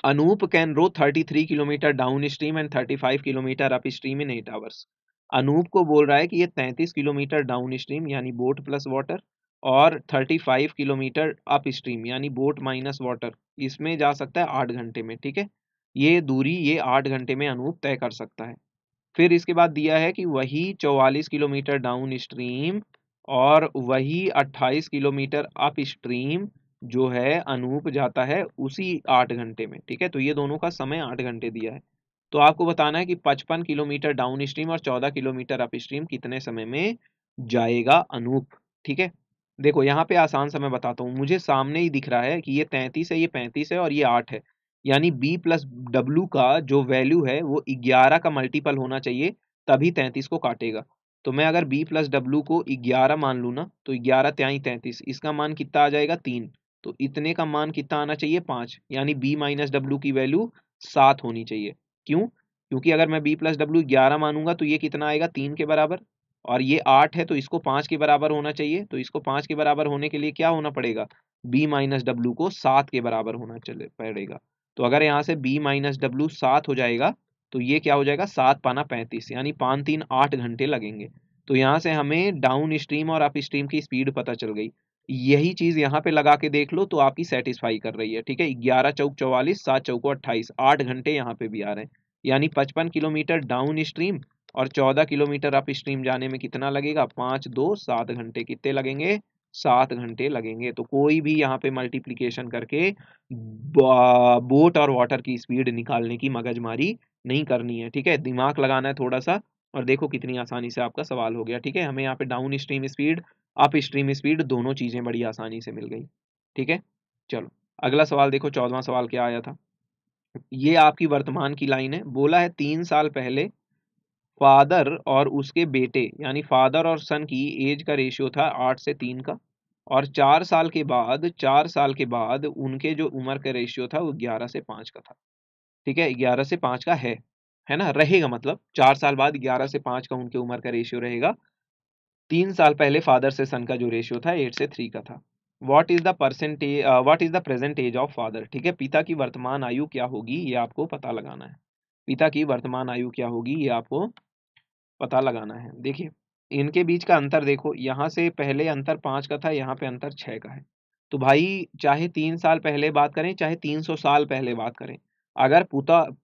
Anup can row 33 kilometre downstream and 35 kilometre upstream in 8 hours. Anup को बोल रहा है कि ये 33 किलोमीटर डाउन स्ट्रीम यानी बोट प्लस वाटर और 35 किलोमीटर अप स्ट्रीम यानी बोट माइनस वाटर इसमें जा सकता है 8 घंटे में। ठीक है, ये दूरी ये 8 घंटे में अनूप तय कर सकता है। फिर इसके बाद दिया है कि वही 44 किलोमीटर डाउन स्ट्रीम और वही 28 किलोमीटर अप स्ट्रीम जो है अनूप जाता है उसी 8 घंटे में। ठीक है, तो ये दोनों का समय 8 घंटे दिया है। तो आपको बताना है कि 55 किलोमीटर डाउन स्ट्रीम और 14 किलोमीटर अप स्ट्रीम कितने समय में जाएगा अनूप। ठीक है, देखो यहाँ पे आसान समय बताता हूँ, मुझे सामने ही दिख रहा है कि ये 33 है, ये 35 है और ये 8 है, यानी बी प्लस डब्ल्यू का जो वैल्यू है वो 11 का मल्टीपल होना चाहिए, तभी 33 को काटेगा। तो मैं अगर बी प्लस डब्ल्यू को 11 मान लूँ ना, तो 11 त्याई 33, इसका मान कितना आ जाएगा 3, तो इतने का मान कितना आना चाहिए 5, यानी बी माइनस डब्ल्यू की वैल्यू 7 होनी चाहिए। क्यों, क्योंकि अगर मैं बी प्लस डब्ल्यू 11 मानूंगा तो ये कितना आएगा 3 के बराबर, और ये 8 है तो इसको 5 के बराबर होना चाहिए, तो इसको 5 के बराबर होने के लिए क्या होना पड़ेगा, बी माइनस डब्ल्यू को 7 के बराबर होना चले पड़ेगा। तो अगर यहाँ से b माइनस डब्ल्यू 7 हो जाएगा तो ये क्या हो जाएगा 7 पाना 35, यानी 5 3 8 घंटे लगेंगे। तो यहाँ से हमें डाउन स्ट्रीम और अप स्ट्रीम की स्पीड पता चल गई। यही चीज यहाँ पे लगा के देख लो तो आपकी सेटिस्फाई कर रही है। ठीक है, 11 चौक 44, 7 चौको 28, 8 घंटे यहाँ पे भी आ रहे हैं, यानी 55 किलोमीटर डाउन स्ट्रीम और 14 किलोमीटर अप स्ट्रीम जाने में कितना लगेगा, 5 2 7 घंटे, कितने लगेंगे 7 घंटे लगेंगे। तो कोई भी यहाँ पे मल्टीप्लिकेशन करके बोट और वाटर की स्पीड निकालने की मगजमारी नहीं करनी है, ठीक है। दिमाग लगाना है थोड़ा सा, और देखो कितनी आसानी से आपका सवाल हो गया, ठीक है। हमें यहाँ पे down stream speed, up stream speed, दोनों चीजें बड़ी आसानी से मिल गई, ठीक है। चलो अगला सवाल देखो, 14वां सवाल क्या आया था। ये आपकी वर्तमान की लाइन है। बोला है 3 साल पहले फादर और उसके बेटे, यानी फादर और सन की एज का रेशियो था 8 से 3 का, और 4 साल के बाद उनके जो उम्र का रेशियो था वो 11 से 5 का था, ठीक है। 11 से 5 का है ना, रहेगा, मतलब 4 साल बाद 11 से 5 का उनके उम्र का रेशियो रहेगा। 3 साल पहले फादर से सन का जो रेशियो था 8 से 3 का था। What is the present age of father, ठीक है। पिता की वर्तमान आयु क्या होगी ये आपको पता लगाना है। पिता की वर्तमान आयु क्या होगी ये आपको पता लगाना है। देखिए इनके बीच का अंतर देखो, यहाँ से पहले अंतर 5 का था, यहाँ पे अंतर 6 का है। तो भाई चाहे 3 साल पहले बात करें, चाहे 300 साल पहले बात करें, अगर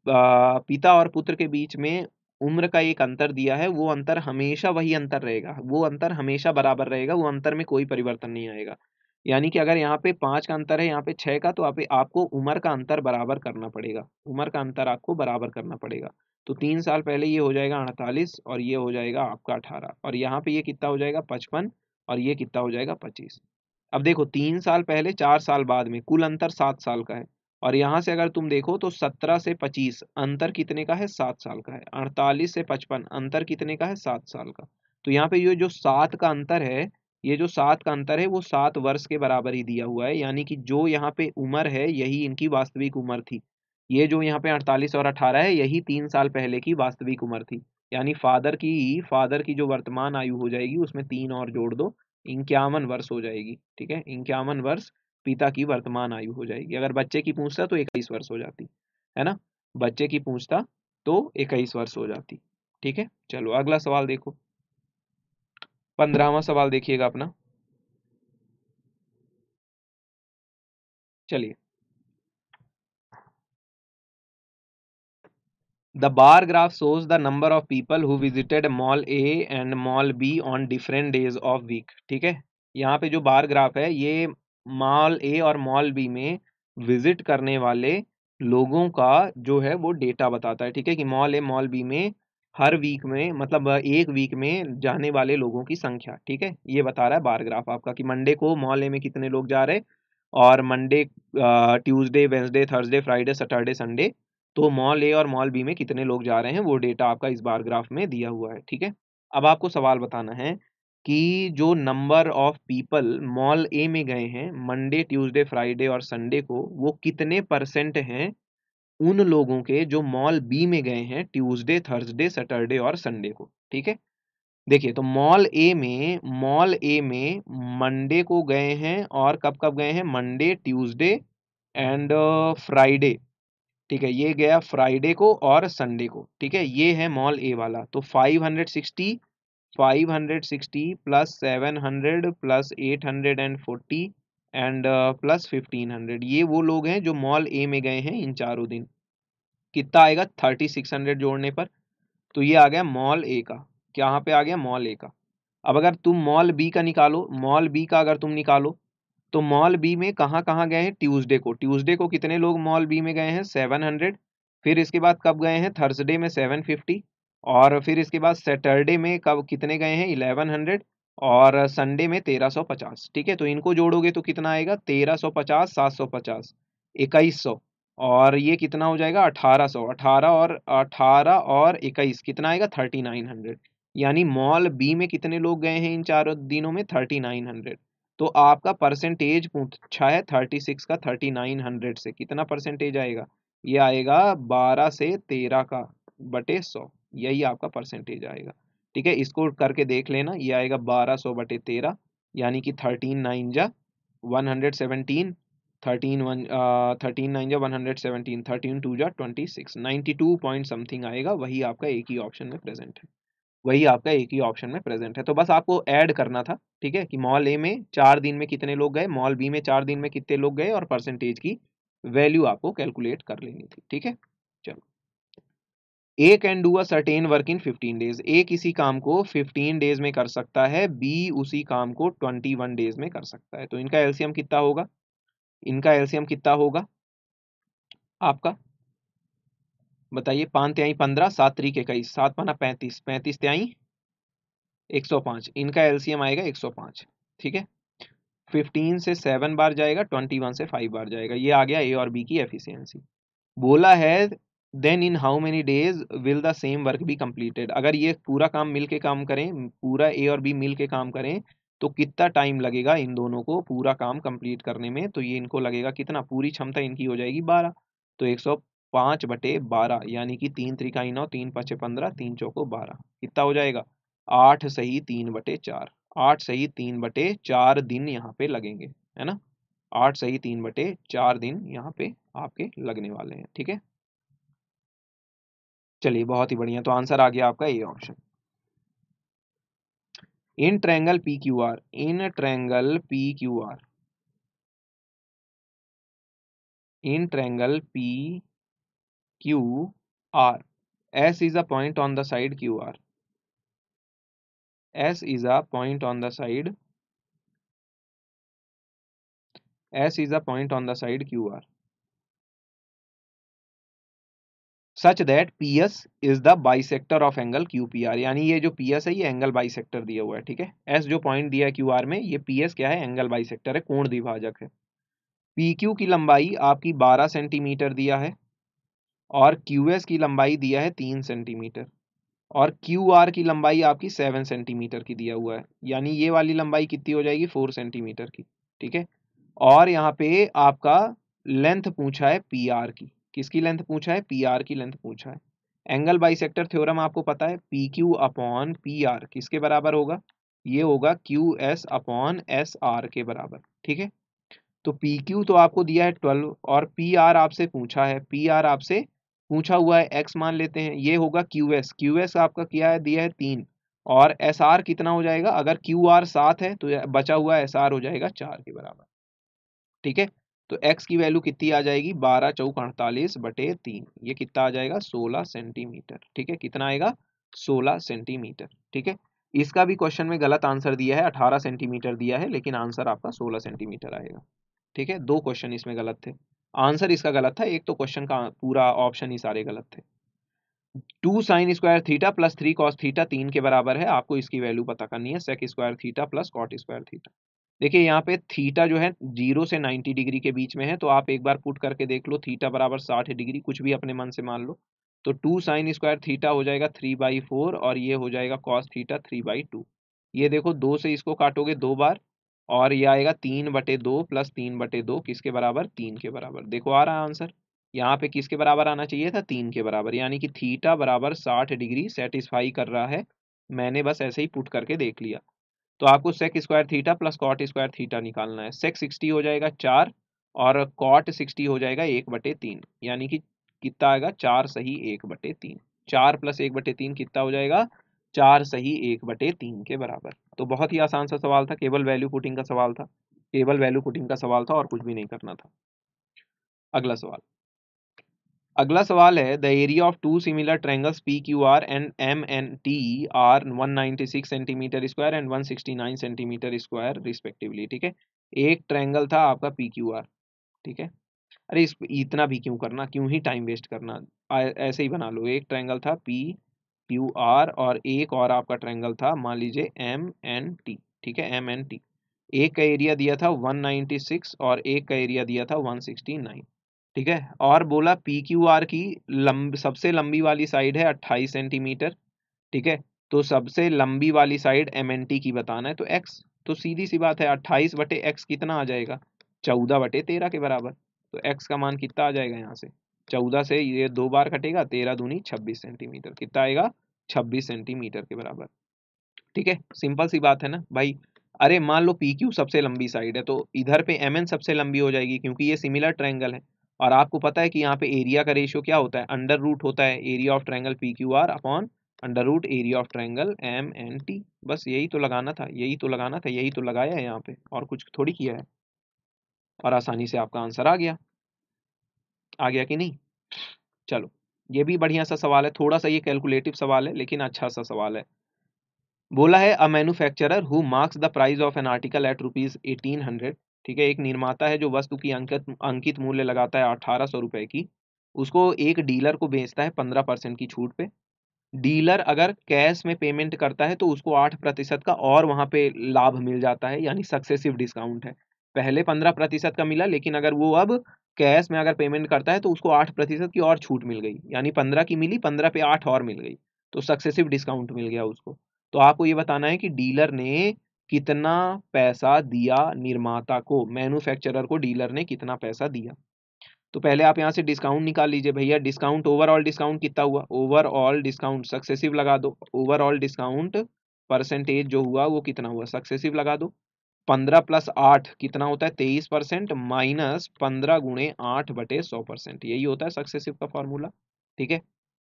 पिता और पुत्र के बीच में उम्र का एक अंतर दिया है, वो अंतर हमेशा वही अंतर रहेगा, वो अंतर हमेशा बराबर रहेगा, वो अंतर में कोई परिवर्तन नहीं आएगा। यानी कि अगर यहाँ पे 5 का अंतर है, यहाँ पे 6 का, तो आपको उम्र का अंतर बराबर करना पड़ेगा, उम्र का अंतर आपको बराबर करना पड़ेगा। तो 3 साल पहले ये हो जाएगा 48, और ये हो जाएगा आपका 18, और यहाँ पे ये कितना हो जाएगा 55, और ये कितना हो जाएगा 25। अब देखो 3 साल पहले 4 साल बाद में कुल अंतर 7 साल का है, और यहाँ से अगर तुम देखो तो 17 से 25 अंतर कितने का है, 7 साल का है। 48 से 55 अंतर कितने का है, 7 साल का। तो यहाँ पे ये जो 7 का अंतर है, ये जो 7 का अंतर है वो 7 वर्ष के बराबर ही दिया हुआ है, यानी कि जो यहाँ पे उम्र है यही इनकी वास्तविक उम्र थी। ये जो यहाँ पे 48 और 18 है यही 3 साल पहले की वास्तविक उम्र थी। यानी फादर की जो वर्तमान आयु हो जाएगी उसमें 3 और जोड़ दो, 51 वर्ष हो जाएगी, ठीक है। 51 वर्ष पिता की वर्तमान आयु हो जाएगी। अगर बच्चे की पूछता तो 21 वर्ष हो जाती, है ना। बच्चे की पूछता तो 21 वर्ष हो जाती, ठीक है। चलो अगला सवाल देखो, 15वां सवाल देखिएगा अपना। चलिए, the bar graph shows the number of people who visited mall A and mall B on different days of week, ठीक है। यहाँ पे जो बार ग्राफ है ये मॉल ए और मॉल बी में विजिट करने वाले लोगों का जो है वो डेटा बताता है, ठीक है, कि मॉल ए मॉल बी में हर वीक में, मतलब एक वीक में जाने वाले लोगों की संख्या, ठीक है। ये बता रहा है बार ग्राफ आपका कि मंडे को मॉल ए में कितने लोग जा रहे, और Monday, Tuesday, Wednesday, Thursday, Friday, Saturday, Sunday, तो मॉल ए और मॉल बी में कितने लोग जा रहे हैं वो डेटा आपका इस बार ग्राफ में दिया हुआ है, ठीक है। अब आपको सवाल बताना है कि जो नंबर ऑफ पीपल मॉल ए में गए हैं मंडे, ट्यूसडे, फ्राइडे और संडे को, वो कितने परसेंट हैं उन लोगों के जो मॉल बी में गए हैं ट्यूसडे, थर्सडे, सैटरडे और संडे को, ठीक है। देखिए तो मॉल ए में मंडे को गए हैं, और कब कब गए हैं, मंडे, ट्यूसडे एंड फ्राइडे, ठीक है। ये गया फ्राइडे को और संडे को, ठीक है। ये है मॉल ए वाला। तो 560 प्लस 700 प्लस 840 एंड प्लस 1500, ये वो लोग हैं जो मॉल ए में गए हैं इन चारों दिन। कितना आएगा 3600 जोड़ने पर, तो ये आ गया मॉल ए का। यहाँ पे आ गया मॉल ए का। अब अगर तुम मॉल बी का निकालो, मॉल बी का अगर तुम निकालो, तो मॉल बी में कहाँ कहाँ गए हैं, ट्यूसडे को कितने लोग मॉल बी में गए हैं 700, फिर इसके बाद कब गए हैं थर्सडे में 750, और फिर इसके बाद सैटरडे में कब कितने गए हैं 1100, और संडे में 1350, ठीक है। तो इनको जोड़ोगे तो कितना आएगा 1350, 750, 2100, और ये कितना हो जाएगा 1800, 18 और 21 कितना आएगा 3900। यानी मॉल बी में कितने लोग गए हैं इन चारों दिनों में 3900। तो आपका परसेंटेज पूछा है 36 का 3900 से कितना परसेंटेज आएगा, ये आएगा 12 से 13 का बटे 100, यही आपका परसेंटेज आएगा, ठीक है। इसको करके देख लेना, ये आएगा 1200 बटे 13, यानी कि 13 9 जा 117, 13 9 जा 117, 13 2 जा 26, 92 पॉइंट समथिंग आएगा, वही आपका एक ही ऑप्शन में प्रेजेंट है, वही आपका एक ही ऑप्शन में प्रेजेंट है। तो बस आपको ऐड करना था, ठीक है, कि मॉल ए में 4 दिन में कितने लोग गए, मॉल बी में 4 दिन में कितने लोग गए, और परसेंटेज की वैल्यू आपको कैलकुलेट कर लेनी थी, ठीक है। चलो। A can do a certain work in 15 days, A किसी काम को 15 डेज में कर सकता है, बी उसी काम को 21 डेज में कर सकता है। तो इनका एलसीएम कितना होगा, इनका एलसीएम कितना होगा आपका, बताइए। 5 तिहाई 15, 7 त्रिक 21, 7 पाना 35, 35 तिहाई 105, इनका एलसीएम आएगा 105। ठीक है, 15 से 7 बार जाएगा, 21 से 5 बार जाएगा। ये आ गया ए और बी की एफिशिएंसी। बोला है then in how many days will the same work be completed, अगर ये पूरा काम मिल के काम करें, पूरा ए और बी मिल के काम करें तो कितना टाइम लगेगा इन दोनों को पूरा काम कंप्लीट करने में। तो ये इनको लगेगा कितना, पूरी क्षमता इनकी हो जाएगी 12, तो 105/12 यानी कि 3 त्रिकाई 9, 3 पचे 15, 3 चौको 12, कितना हो जाएगा 8 सही 3/4, 8 सही 3/4 दिन यहाँ पे लगेंगे, है ना। 8 सही 3/4 दिन यहाँ पे आपके लगने वाले हैं। ठीक है, चलिए बहुत ही बढ़िया, तो आंसर आ गया आपका ये option. In triangle P Q R, in triangle P Q R, in triangle P Q R, S is a point on the side Q R, S is a point on the side, S is a point on the side Q R such that P S is the bisector of angle Q P R, यानी ये जो P S है ये angle bisector दिया हुआ है। ठीक है, एस जो पॉइंट दिया है क्यू आर में, ये पी एस क्या है, एंगल बाइसेक्टर है, कोण द्विभाजक है। पी क्यू की लंबाई आपकी 12 सेंटीमीटर दिया है और क्यू एस की लंबाई दिया है 3 सेंटीमीटर और क्यू आर की लंबाई आपकी 7 सेंटीमीटर की दिया हुआ है, यानी ये वाली लंबाई कितनी हो जाएगी 4 सेंटीमीटर की। ठीक है, और यहाँ पे आपका लेंथ पूछा है पी आर की, किसकी लेंथ पूछा है, पी आर की लेंथ पूछा है। एंगल बाइसेक्टर थ्योरम आपको पता है, P Q upon P R किसके बराबर होगा, ये होगा Q S upon S R के बराबर। ठीक है, तो पी क्यू तो आपको दिया है 12 और पी आर आपसे पूछा है, पी आर आपसे पूछा हुआ है एक्स मान लेते हैं, ये होगा क्यू एस, क्यू एस आपका क्या है दिया है 3 और एस आर कितना हो जाएगा, अगर क्यू आर 7 है तो बचा हुआ एस आर हो जाएगा 4 के बराबर। ठीक है, तो x की वैल्यू कितनी आ जाएगी 12 चौक 48/3, ये कितना आ जाएगा 16 सेंटीमीटर। ठीक है, कितना आएगा 16 सेंटीमीटर। ठीक है, इसका भी क्वेश्चन में गलत आंसर दिया है, 18 सेंटीमीटर दिया है लेकिन आंसर आपका 16 सेंटीमीटर आएगा। ठीक है, 2 क्वेश्चन इसमें गलत थे, आंसर इसका गलत था, एक तो क्वेश्चन का पूरा ऑप्शन ही सारे गलत थे। 2 sine square theta plus 3 cos theta 3 के बराबर है, आपको इसकी वैल्यू पता करनी है, sec square theta plus cot square theta. देखिए यहाँ पे थीटा जो है 0 से 90 डिग्री के बीच में है, तो आप एक बार पुट करके देख लो, थीटा बराबर 60 डिग्री, कुछ भी अपने मन से मान लो। तो 2 साइन स्क्वायर थीटा हो जाएगा 3/4 और ये हो जाएगा कॉस थीटा 3/2। ये देखो 2 से इसको काटोगे 2 बार और ये आएगा 3/2 प्लस 3/2 किसके बराबर, 3 के बराबर। देखो आ रहा आंसर, यहाँ पे किसके बराबर आना चाहिए था, 3 के बराबर, यानी कि थीटा बराबर 60 डिग्री सेटिस्फाई कर रहा है। मैंने बस ऐसे ही पुट करके देख लिया। तो आपको sec square theta plus cot square theta निकालना है, सेक 60 हो जाएगा 4 और कॉट 60 हो जाएगा 1/3, यानी कि कितना आएगा 4 सही 1/3, 4 प्लस 1/3 कितना हो जाएगा 4 सही 1/3 के बराबर। तो बहुत ही आसान सा सवाल था, केवल वैल्यू पुटिंग का सवाल था, केवल वैल्यू पुटिंग का सवाल था और कुछ भी नहीं करना था। अगला सवाल, अगला सवाल है the area of two similar triangles P Q R and M N T are 196 centimetre square and 169 centimetre square respectively. ठीक है, एक ट्रायंगल था आपका पी क्यू आर। ठीक है, अरे इस इतना भी क्यों करना, क्यों ही टाइम वेस्ट करना, ऐसे ही बना लो, एक ट्रायंगल था पी क्यू आर और एक और आपका ट्रायंगल था मान लीजिए एम एन टी। ठीक है, एम एन टी, एक का एरिया दिया था 196 और एक का एरिया दिया था 169। ठीक है, और बोला पी क्यू आर की सबसे लंबी वाली साइड है 28 सेंटीमीटर। ठीक है, तो सबसे लंबी वाली साइड एम एन टी की बताना है, तो एक्स, तो सीधी सी बात है 28/x कितना आ जाएगा 14/13 के बराबर। तो एक्स का मान कितना आ जाएगा यहाँ से, 14 से ये 2 बार कटेगा, 13 दूनी 26 सेंटीमीटर, कितना आएगा 26 सेंटीमीटर के बराबर। ठीक है, सिंपल सी बात है ना भाई। अरे मान लो पी क्यू सबसे लंबी साइड है तो इधर पे एम एन सबसे लंबी हो जाएगी, क्योंकि ये सिमिलर ट्रायंगल है और आपको पता है कि यहाँ पे एरिया का रेशियो क्या होता है, अंडर रूट होता है area of triangle P Q R upon under root area of triangle M N T. बस यही तो लगाना था, यही तो लगाना था, यही तो लगाया है यहाँ पे, और कुछ थोड़ी किया है, और आसानी से आपका आंसर आ गया, आ गया कि नहीं। चलो ये भी बढ़िया सा सवाल है, थोड़ा सा ये कैलकुलेटिव सवाल है लेकिन अच्छा सा सवाल है। बोला है a manufacturer who marks the price of an article at rupees 1800, ठीक है, एक निर्माता है जो वस्तु की अंकित अंकित मूल्य लगाता है 1800 रुपए की, उसको एक डीलर को बेचता है 15% की छूट पे। डीलर अगर कैश में पेमेंट करता है तो उसको 8% का और वहां पे लाभ मिल जाता है, यानी सक्सेसिव डिस्काउंट है। पहले 15% का मिला, लेकिन अगर वो अब कैश में अगर पेमेंट करता है तो उसको 8% की और छूट मिल गई, यानी 15 की मिली, 15 पे 8 और मिल गई, तो सक्सेसिव डिस्काउंट मिल गया उसको। तो आपको ये बताना है कि डीलर ने कितना पैसा दिया निर्माता को, मैन्युफैक्चरर को डीलर ने कितना पैसा दिया। तो पहले आप यहाँ से डिस्काउंट निकाल लीजिए भैया, डिस्काउंट ओवरऑल डिस्काउंट कितना हुआ, ओवरऑल डिस्काउंट सक्सेसिव लगा दो, ओवरऑल डिस्काउंट परसेंटेज जो हुआ वो कितना हुआ, सक्सेसिव लगा दो। 15+8 कितना होता है, 23%, माइनस 15 × 8/100%, यही होता है सक्सेसिव का फॉर्मूला। ठीक है,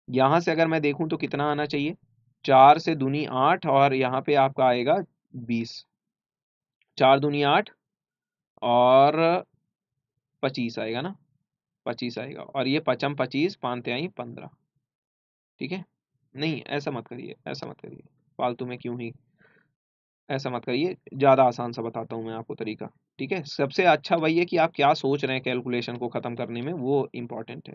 यहाँ से अगर मैं देखूं तो कितना आना चाहिए, 4 से दूनी 8 और यहाँ पे आपका आएगा 20, 4 दूनी 8 और 25 आएगा ना, 25 आएगा, और ये 25 पाँते आई 15। ठीक है, नहीं ऐसा मत करिए, ऐसा मत करिए, फालतू में क्यों ही, ऐसा मत करिए, ज़्यादा आसान सा बताता हूँ मैं आपको तरीका। ठीक है, सबसे अच्छा वही है कि आप क्या सोच रहे हैं कैलकुलेशन को ख़त्म करने में, वो इम्पॉर्टेंट है।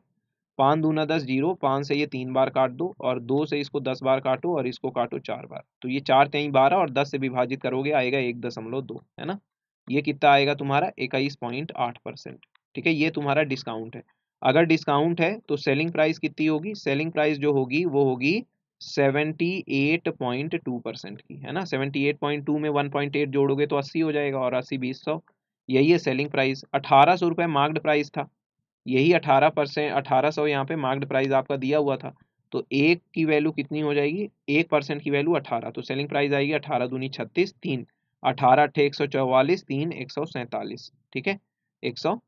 5 दूना 10 जीरो, 5 से ये 3 बार काट दो, और 2 से इसको 10 बार काटो, और इसको काटो 4 बार, तो ये 4 3 12 और 10 से विभाजित करोगे आएगा 1.2, है ना। ये कितना आएगा तुम्हारा, 21.8%। ठीक है, ये तुम्हारा डिस्काउंट है। अगर डिस्काउंट है तो सेलिंग प्राइस कितनी होगी, सेलिंग प्राइस जो होगी वो होगी 78.2% की, है ना। 78.2 में 1.8 जोड़ोगे तो 80 हो जाएगा, और 80 20 100, यही है सेलिंग प्राइस। 1800 रुपये मार्क्ड प्राइस था, यही 18%, 1800 यहाँ पे मार्क्ड प्राइस आपका दिया हुआ था। तो एक की वैल्यू कितनी हो जाएगी, 1% की वैल्यू 18, तो सेलिंग प्राइस आएगी 18 दूनी 36, 3 18 अट्ठे 144, 3 147। ठीक है, 100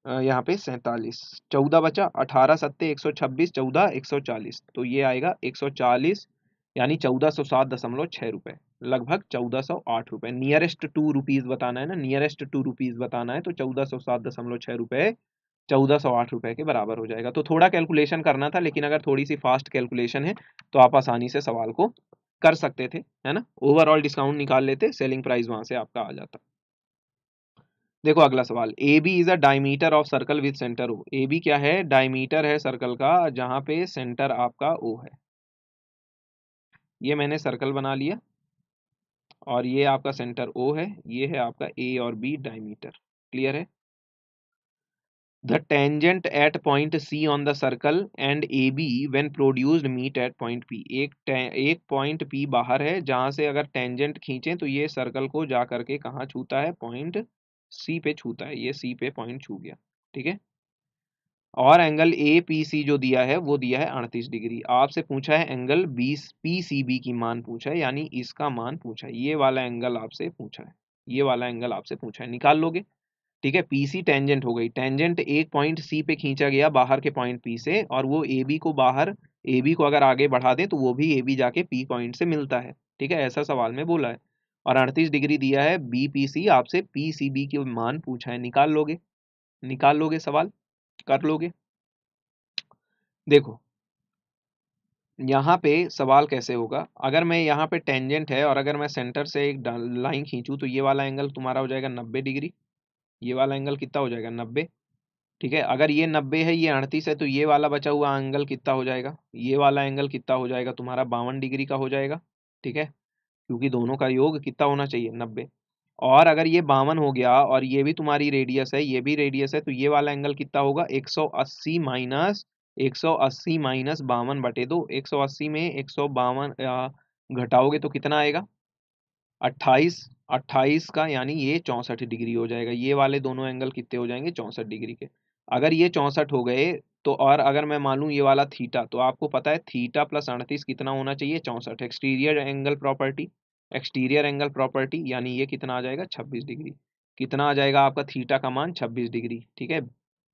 यहाँ पे 47, 14 बचा, 18 सत्ते 126, 14 140, तो ये आएगा 140, यानी 1407.6 रुपये, लगभग 1408 रुपये। नियरेस्ट ₹2 बताना है ना, नियरेस्ट ₹2 बताना है, तो 1407.6 रुपये 1408 रुपये के बराबर हो जाएगा। तो थोड़ा कैलकुलेशन करना था, लेकिन अगर थोड़ी सी फास्ट कैलकुलेशन है तो आप आसानी से सवाल को कर सकते थे, है ना। ओवरऑल डिस्काउंट निकाल लेते, सेलिंग प्राइस वहां से आपका आ जाता। देखो अगला सवाल, A B is a diameter of circle with centre O. A B क्या है, डायमीटर है सर्कल का जहां पे सेंटर आपका ओ है। ये मैंने सर्कल बना लिया, और ये आपका सेंटर ओ है, ये है आपका ए और बी डायमीटर। क्लियर है। The tangent at point C on the circle and AB when produced meet at point P। एक पॉइंट P बाहर है, जहां से अगर टेंजेंट खींचें तो ये सर्कल को जा करके कहाँ छूता है, पॉइंट C पे छूता है, ये C पे पॉइंट छू गया। ठीक है, और एंगल ए पी सी जो दिया है वो दिया है 38 डिग्री। आपसे पूछा है एंगल पी सी बी की मान पूछा है, यानी इसका मान पूछा है, ये वाला एंगल आपसे पूछा है, ये वाला एंगल आपसे पूछा है, निकाल लोगे। ठीक है, पी सी टेंजेंट हो गई, टेंजेंट एक पॉइंट सी पे खींचा गया बाहर के पॉइंट पी से, और वो ए बी को बाहर, ए बी को अगर आगे बढ़ा दे तो वो भी ए बी जाके पी पॉइंट से मिलता है। ठीक है, ऐसा सवाल में बोला है, और 38 डिग्री दिया है बी पी सी, आपसे पी सी बी के मान पूछा है, निकाल लोगे, निकाल लोगे, सवाल कर लोगे। देखो यहाँ पे सवाल कैसे होगा, अगर मैं यहाँ पे टेंजेंट है और अगर मैं सेंटर से एक लाइन खींचूं तो ये वाला एंगल तुम्हारा हो जाएगा 90 डिग्री, ये वाला एंगल कितना हो जाएगा, 90। ठीक है, अगर ये 90 है, ये 38 है, तो ये वाला बचा हुआ एंगल कितना हो जाएगा, ये वाला एंगल कितना हो जाएगा तुम्हारा, 52 डिग्री का हो जाएगा। ठीक है, क्योंकि दोनों का योग कितना होना चाहिए, 90। और अगर ये 52 हो गया और ये भी तुम्हारी रेडियस है, ये भी रेडियस है, तो ये वाला एंगल कितना होगा, 180 माइनस 180 माइनस 52/2, 180 में 152 घटाओगे तो कितना आएगा, 28, 28 का, यानी ये 64 डिग्री हो जाएगा। ये वाले दोनों एंगल कितने हो जाएंगे, 64 डिग्री के। अगर ये 64 हो गए तो, और अगर मैं मान लूँ ये वाला थीटा, तो आपको पता है थीटा प्लस 38 कितना होना चाहिए, 64। Exterior angle property, exterior angle property, यानी ये कितना आ जाएगा, 26 डिग्री। कितना आ जाएगा आपका थीटा का मान, 26 डिग्री। ठीक है,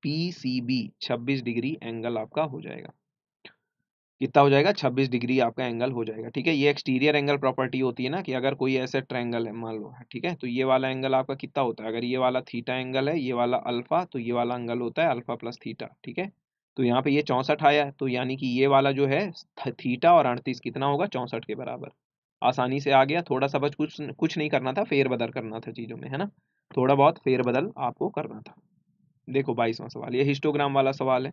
P C B 26 degree angle आपका हो जाएगा, कितना हो जाएगा, 26 डिग्री आपका एंगल हो जाएगा। ठीक है, ये एक्सटीरियर एंगल प्रॉपर्टी होती है ना, कि अगर कोई ऐसे ट्रायंगल है मान लो, ठीक है, तो ये वाला एंगल आपका कितना होता है, अगर ये वाला थीटा एंगल है, ये वाला अल्फा, तो ये वाला एंगल होता है अल्फा प्लस थीटा। ठीक है, तो यहाँ पे ये 64 आया है, तो यानी कि ये वाला जो है थीटा और 38 कितना होगा, 64 के बराबर। आसानी से आ गया। थोड़ा सा बस कुछ नहीं करना था, फेरबदल करना था चीज़ों में, है ना, थोड़ा बहुत फेरबदल आपको करना था। देखो 22वां सवाल, ये हिस्टोग्राम वाला सवाल है।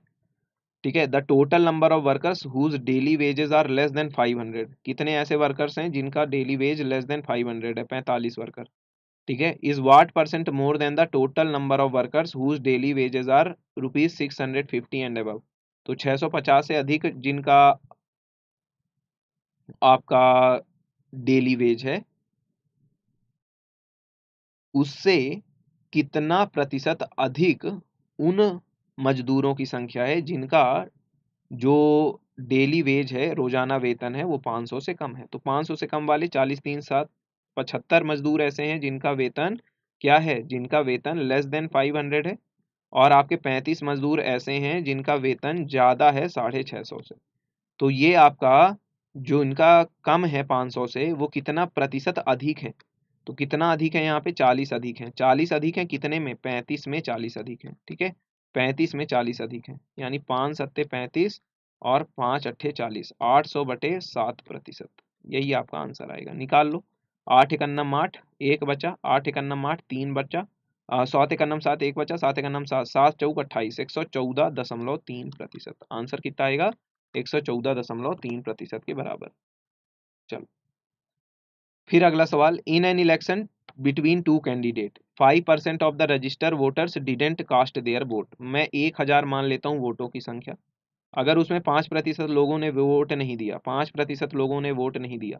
ठीक है, the total number of workers whose daily wages are less than 500। कितने ऐसे वर्कर्स हैं जिनका डेली वेज लेस देन 500 है, 45 वर्कर। ठीक है, is what percent more than the total number of workers whose daily wages are ₹650 and above. तो 650 से अधिक जिनका आपका डेली वेज है, उससे कितना प्रतिशत अधिक उन मजदूरों की संख्या है जिनका जो डेली वेज है, रोजाना वेतन है, वो 500 से कम है। तो 500 से कम वाले 40 3 7 75 मजदूर ऐसे हैं जिनका वेतन क्या है, जिनका वेतन लेस देन 500 है। और आपके 35 मजदूर ऐसे हैं जिनका वेतन ज्यादा है 650 से। तो ये आपका जो इनका कम है 500 से, वो कितना प्रतिशत अधिक है। तो कितना अधिक है यहाँ पे, 40 अधिक है। 40 अधिक है कितने में, 35 में 40 अधिक है। ठीक है, 35 में 40 अधिक है, यानी 5 सत्ते 35 और 5 अट्ठे 40, 800/7%। यही आपका आंसर आएगा, निकाल लो। 8 एकन्नम 8, एक बचा, 8 एकन्नम 8, 3 बचा, 7 एकन्नम 7, एक बचा, 7 एकन्नम 7, 7 चौक 28, 114.3%। आंसर कितना आएगा, 114.3% के बराबर। चलो फिर अगला सवाल, in an election between two candidate 5% of the register voters didn't cast their vote. मैं 1000 मान लेता हूँ वोटों की संख्या। अगर उसमें 5% लोगों ने वोट नहीं दिया, 5% लोगों ने वोट नहीं दिया,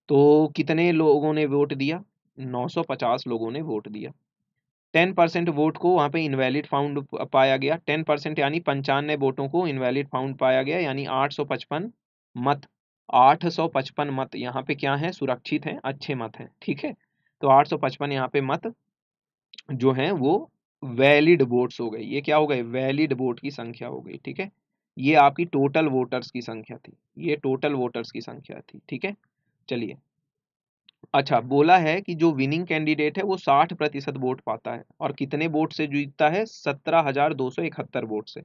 तो कितने लोगों ने वोट दिया, 950 लोगों ने वोट दिया। 10% वोट को वहां पे इनवैलिड फाउंड पाया गया। 10% यानी 95 वोटों को इनवैलिड फाउंड पाया गया, यानी 855 मत। 855 मत यहाँ पे क्या है, सुरक्षित हैं, अच्छे मत हैं। ठीक है, तो 855 यहाँ पे मत जो हैं वो वैलिड वोट्स हो गए। ये क्या हो गए, वैलिड वोट की संख्या हो गई। ठीक है, ये आपकी टोटल वोटर्स की संख्या थी, ये टोटल वोटर्स की संख्या थी। ठीक है, चलिए। अच्छा, बोला है कि जो विनिंग कैंडिडेट है वो 60% वोट पाता है, और कितने वोट से जीतता है, 17,271 वोट से।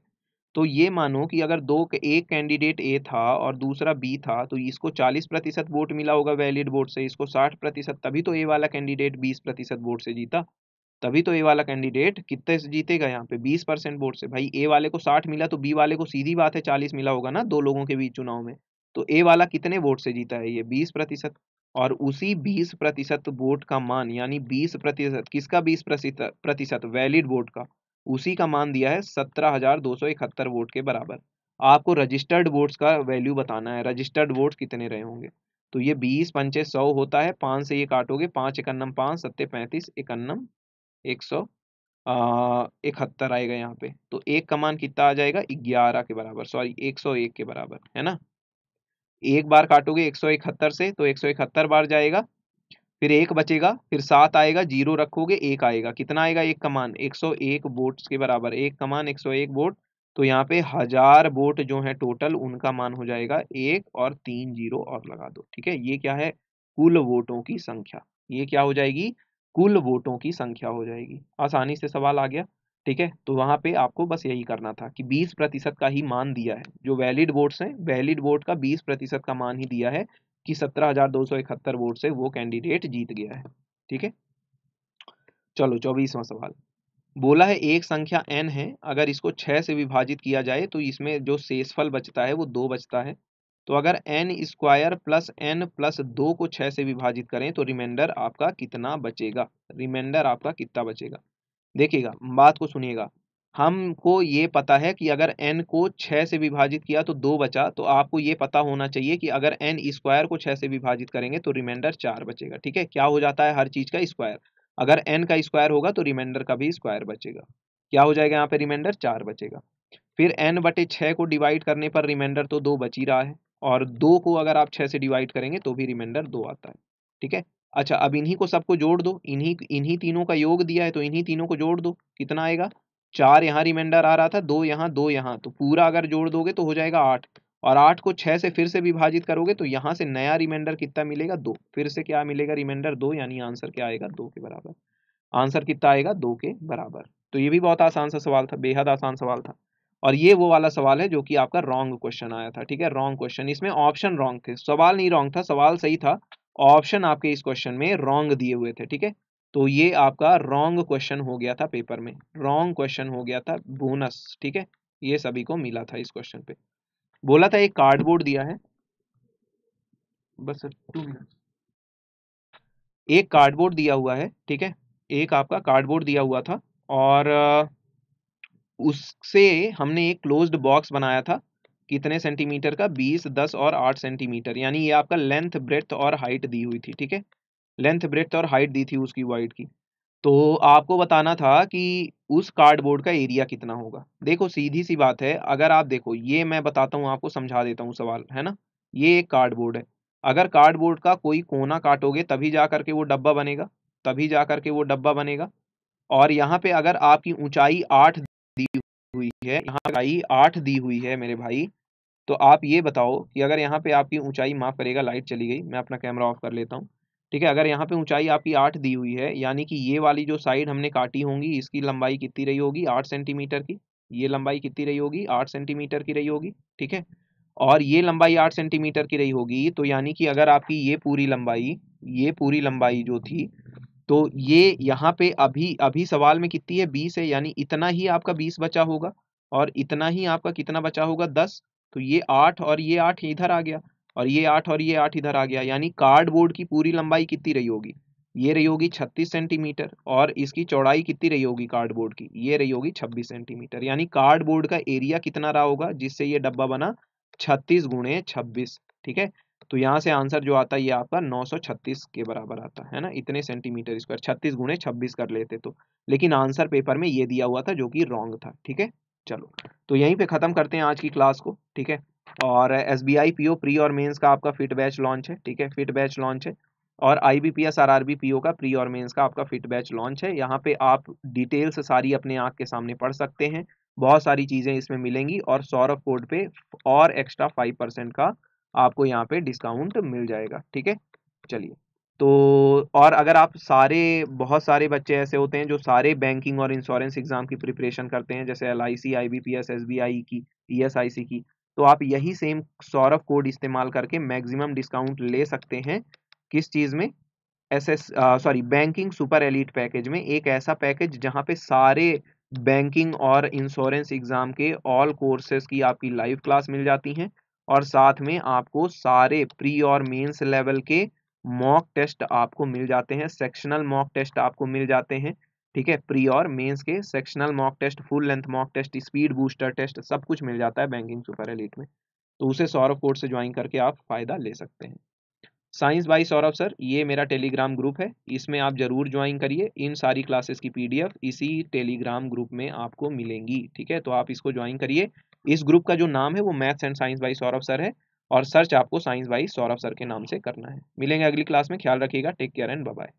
तो ये मानो कि अगर एक कैंडिडेट ए था और दूसरा बी था, तो इसको 40% वोट मिला होगा वैलिड वोट से, इसको 60%, तभी तो ए वाला कैंडिडेट 20% वोट से जीता। तभी तो ए वाला कैंडिडेट कितने से जीतेगा, यहाँ पे 20% वोट से। भाई ए वाले को 60 मिला, तो बी वाले को सीधी बात है 40 मिला होगा ना, दो लोगों के बीच चुनाव में। तो ए वाला कितने वोट से जीता है, ये 20%। और उसी 20% वोट का मान, यानी 20% किसका, 20% वैलिड वोट का, उसी का मान दिया है 17,271 वोट के बराबर। आपको रजिस्टर्ड वोट्स का वैल्यू बताना है, रजिस्टर्ड वोट्स कितने रहे होंगे। तो ये 20 पंचे 100 होता है, 5 से ये काटोगे, 5 एकन्नम 5, सत्ते 35, एकन्नम 171 आएगा यहाँ पे। तो एक का मान कितना आ जाएगा, 11 के बराबर, सॉरी 101 के बराबर, है ना। एक बार काटोगे 171 से, तो 171 बार जाएगा, फिर एक बचेगा, फिर 7 आएगा, जीरो रखोगे, एक आएगा, कितना आएगा, एक का मान 101 वोट्स के बराबर, एक का मान 101 वोट। तो यहाँ पे 1000 वोट जो है टोटल, उनका मान हो जाएगा एक, और 3 जीरो और लगा दो। ठीक है, ये क्या है, कुल वोटों की संख्या। ये क्या हो जाएगी, कुल वोटों की संख्या हो जाएगी। आसानी से सवाल आ गया। ठीक है, तो वहां पे आपको बस यही करना था कि 20% का ही मान दिया है, जो वैलिड वोट्स हैं, वैलिड वोट का 20% का मान ही दिया है, कि 17,271 वोट से वो कैंडिडेट जीत गया है। ठीक है, चलो 24वां सवाल। बोला है एक संख्या n है, अगर इसको 6 से विभाजित किया जाए तो इसमें जो शेषफल बचता है वो 2 बचता है। तो अगर n square plus n plus 2 को 6 से विभाजित करें तो रिमाइंडर आपका कितना बचेगा, रिमाइंडर आपका कितना बचेगा। देखिएगा, बात को सुनिएगा। हमको ये पता है कि अगर n को 6 से विभाजित किया तो 2 बचा, तो आपको ये पता होना चाहिए कि अगर n स्क्वायर को 6 से विभाजित करेंगे तो रिमाइंडर 4 बचेगा। ठीक है, क्या हो जाता है हर चीज का स्क्वायर, अगर n का स्क्वायर होगा तो रिमाइंडर का भी स्क्वायर बचेगा। क्या हो जाएगा यहाँ पे, रिमाइंडर 4 बचेगा। फिर n/6 को डिवाइड करने पर रिमाइंडर तो 2 बच ही रहा है, और 2 को अगर आप 6 से डिवाइड करेंगे तो भी रिमाइंडर 2 आता है। ठीक है, अच्छा अब इन्हीं को सबको जोड़ दो, इन्हीं इन्हीं तीनों का योग दिया है, तो इन्हीं तीनों को जोड़ दो, कितना आएगा, 4 यहाँ रिमाइंडर आ रहा था, 2 यहाँ 2 यहाँ, तो पूरा अगर जोड़ दोगे तो हो जाएगा 8। और 8 को 6 से फिर से विभाजित करोगे तो यहाँ से नया रिमाइंडर कितना मिलेगा, 2, फिर से क्या मिलेगा, रिमाइंडर 2, यानी आंसर क्या आएगा, 2 के बराबर। आंसर कितना आएगा, 2 के बराबर। तो ये भी बहुत आसान सा सवाल था, बेहद आसान सवाल था। और ये वो वाला सवाल है जो कि आपका रॉन्ग क्वेश्चन आया था, ठीक है, रॉन्ग क्वेश्चन। इसमें ऑप्शन रॉन्ग थे, सवाल नहीं रॉन्ग था, सवाल सही था, ऑप्शन आपके इस क्वेश्चन में रॉन्ग दिए हुए थे, ठीक है। तो ये आपका रॉन्ग क्वेश्चन हो गया था पेपर में, रॉन्ग क्वेश्चन हो गया था, बोनस, ठीक है। ये सभी को मिला था इस क्वेश्चन पे। बोला था एक कार्डबोर्ड दिया है, बस 2 मिनट, एक कार्डबोर्ड दिया हुआ है, ठीक है, एक आपका कार्डबोर्ड दिया हुआ था, और उससे हमने एक क्लोज्ड बॉक्स बनाया था, कितने सेंटीमीटर का, 20, 10 और 8 सेंटीमीटर, यानी ये आपका लेंथ, ब्रेड्थ और हाइट दी हुई थी, ठीक है, लेंथ, ब्रेड्थ और हाइट दी थी उसकी वाइड की। तो आपको बताना था कि उस कार्डबोर्ड का एरिया कितना होगा। देखो सीधी सी बात है, अगर आप देखो, ये मैं बताता हूँ आपको, समझा देता हूँ सवाल, है ना। ये एक कार्डबोर्ड है, अगर कार्डबोर्ड का कोई कोना काटोगे तभी जा करके वो डब्बा बनेगा, तभी जा करके वो डब्बा बनेगा। और यहाँ पे अगर आपकी ऊंचाई 8 दी हुई है, यहाँ ऊंचाई 8 दी हुई है मेरे भाई, तो आप ये बताओ कि अगर यहाँ पे आपकी ऊंचाई, माफ करेगा लाइट चली गई, मैं अपना कैमरा ऑफ कर लेता हूँ, ठीक है, अगर यहाँ पे ऊंचाई आपकी 8 दी हुई है, यानी कि ये वाली जो साइड हमने काटी होंगी, इसकी लंबाई कितनी रही होगी, 8 सेंटीमीटर की, ये लंबाई कितनी रही होगी, 8 सेंटीमीटर की रही होगी, ठीक है। और ये लंबाई 8 सेंटीमीटर की रही होगी, तो यानी कि अगर आपकी ये पूरी लंबाई जो थी, तो ये यहाँ पे अभी अभी सवाल में कितनी है, 20 है, यानी इतना ही आपका 20 बचा होगा, और इतना ही आपका कितना बचा होगा, 10। तो ये 8 और ये 8 इधर आ गया, और ये 8 और ये 8 इधर आ गया, यानी कार्डबोर्ड की पूरी लंबाई कितनी रही होगी, ये रही होगी 36 सेंटीमीटर, और इसकी चौड़ाई कितनी रही होगी कार्डबोर्ड की, ये रही होगी 26 सेंटीमीटर, यानी कार्डबोर्ड का एरिया कितना रहा होगा जिससे ये डब्बा बना, 36 गुणे 26, ठीक है। तो यहाँ से आंसर जो आता है ये आपका 936 के बराबर आता है ना, इतने सेंटीमीटर स्क्वायर, 36 गुणे 26 कर लेते तो। लेकिन आंसर पेपर में ये दिया हुआ था जो कि रॉन्ग था, ठीक है। चलो, तो यहीं पे खत्म करते हैं आज की क्लास को, ठीक है। और SBI PO प्री और मेंस का आपका फिट बैच लॉन्च है, ठीक है, फिट बैच लॉन्च है। और IBPS RRB PO का प्री और मेंस का आपका फिट बैच लॉन्च है। यहाँ पे आप डिटेल्स सारी अपने आँख के सामने पढ़ सकते हैं, बहुत सारी चीज़ें इसमें मिलेंगी, और सौरभ कोड पे और एक्स्ट्रा 5% का आपको यहाँ पे डिस्काउंट मिल जाएगा, ठीक है। चलिए, तो और अगर आप सारे, बहुत सारे बच्चे ऐसे होते हैं जो सारे बैंकिंग और इंश्योरेंस एग्जाम की प्रिपरेशन करते हैं, जैसे LIC, IBPS, SBI की, ESIC की, तो आप यही सेम सौरभ कोड इस्तेमाल करके मैक्सिमम डिस्काउंट ले सकते हैं। किस चीज़ में, बैंकिंग सुपर एलीट पैकेज में, एक ऐसा पैकेज जहां पे सारे बैंकिंग और इंश्योरेंस एग्जाम के ऑल कोर्सेज की आपकी लाइव क्लास मिल जाती हैं, और साथ में आपको सारे प्री और मेंस लेवल के मॉक टेस्ट आपको मिल जाते हैं, सेक्शनल मॉक टेस्ट आपको मिल जाते हैं, ठीक है, प्री और मेंस के sectional mock test, full length mock test, speed booster test, सब कुछ मिल जाता है बैंकिंग सुपर एलीट में। तो उसे सौरभ कोड से ज्वाइन करके आप फायदा ले सकते हैं। साइंस बाय सौरभ सर, ये मेरा टेलीग्राम ग्रुप है, इसमें आप जरूर ज्वाइन करिए, इन सारी क्लासेस की PDF इसी टेलीग्राम ग्रुप में आपको मिलेंगी, ठीक है, तो आप इसको ज्वाइन करिए। इस ग्रुप का जो नाम है वो maths and science by Saurabh sir है, और सर्च आपको साइंस बाय सौरभ सर के नाम से करना है। मिलेंगे अगली क्लास में, ख्याल रखिएगा, take care and bye bye.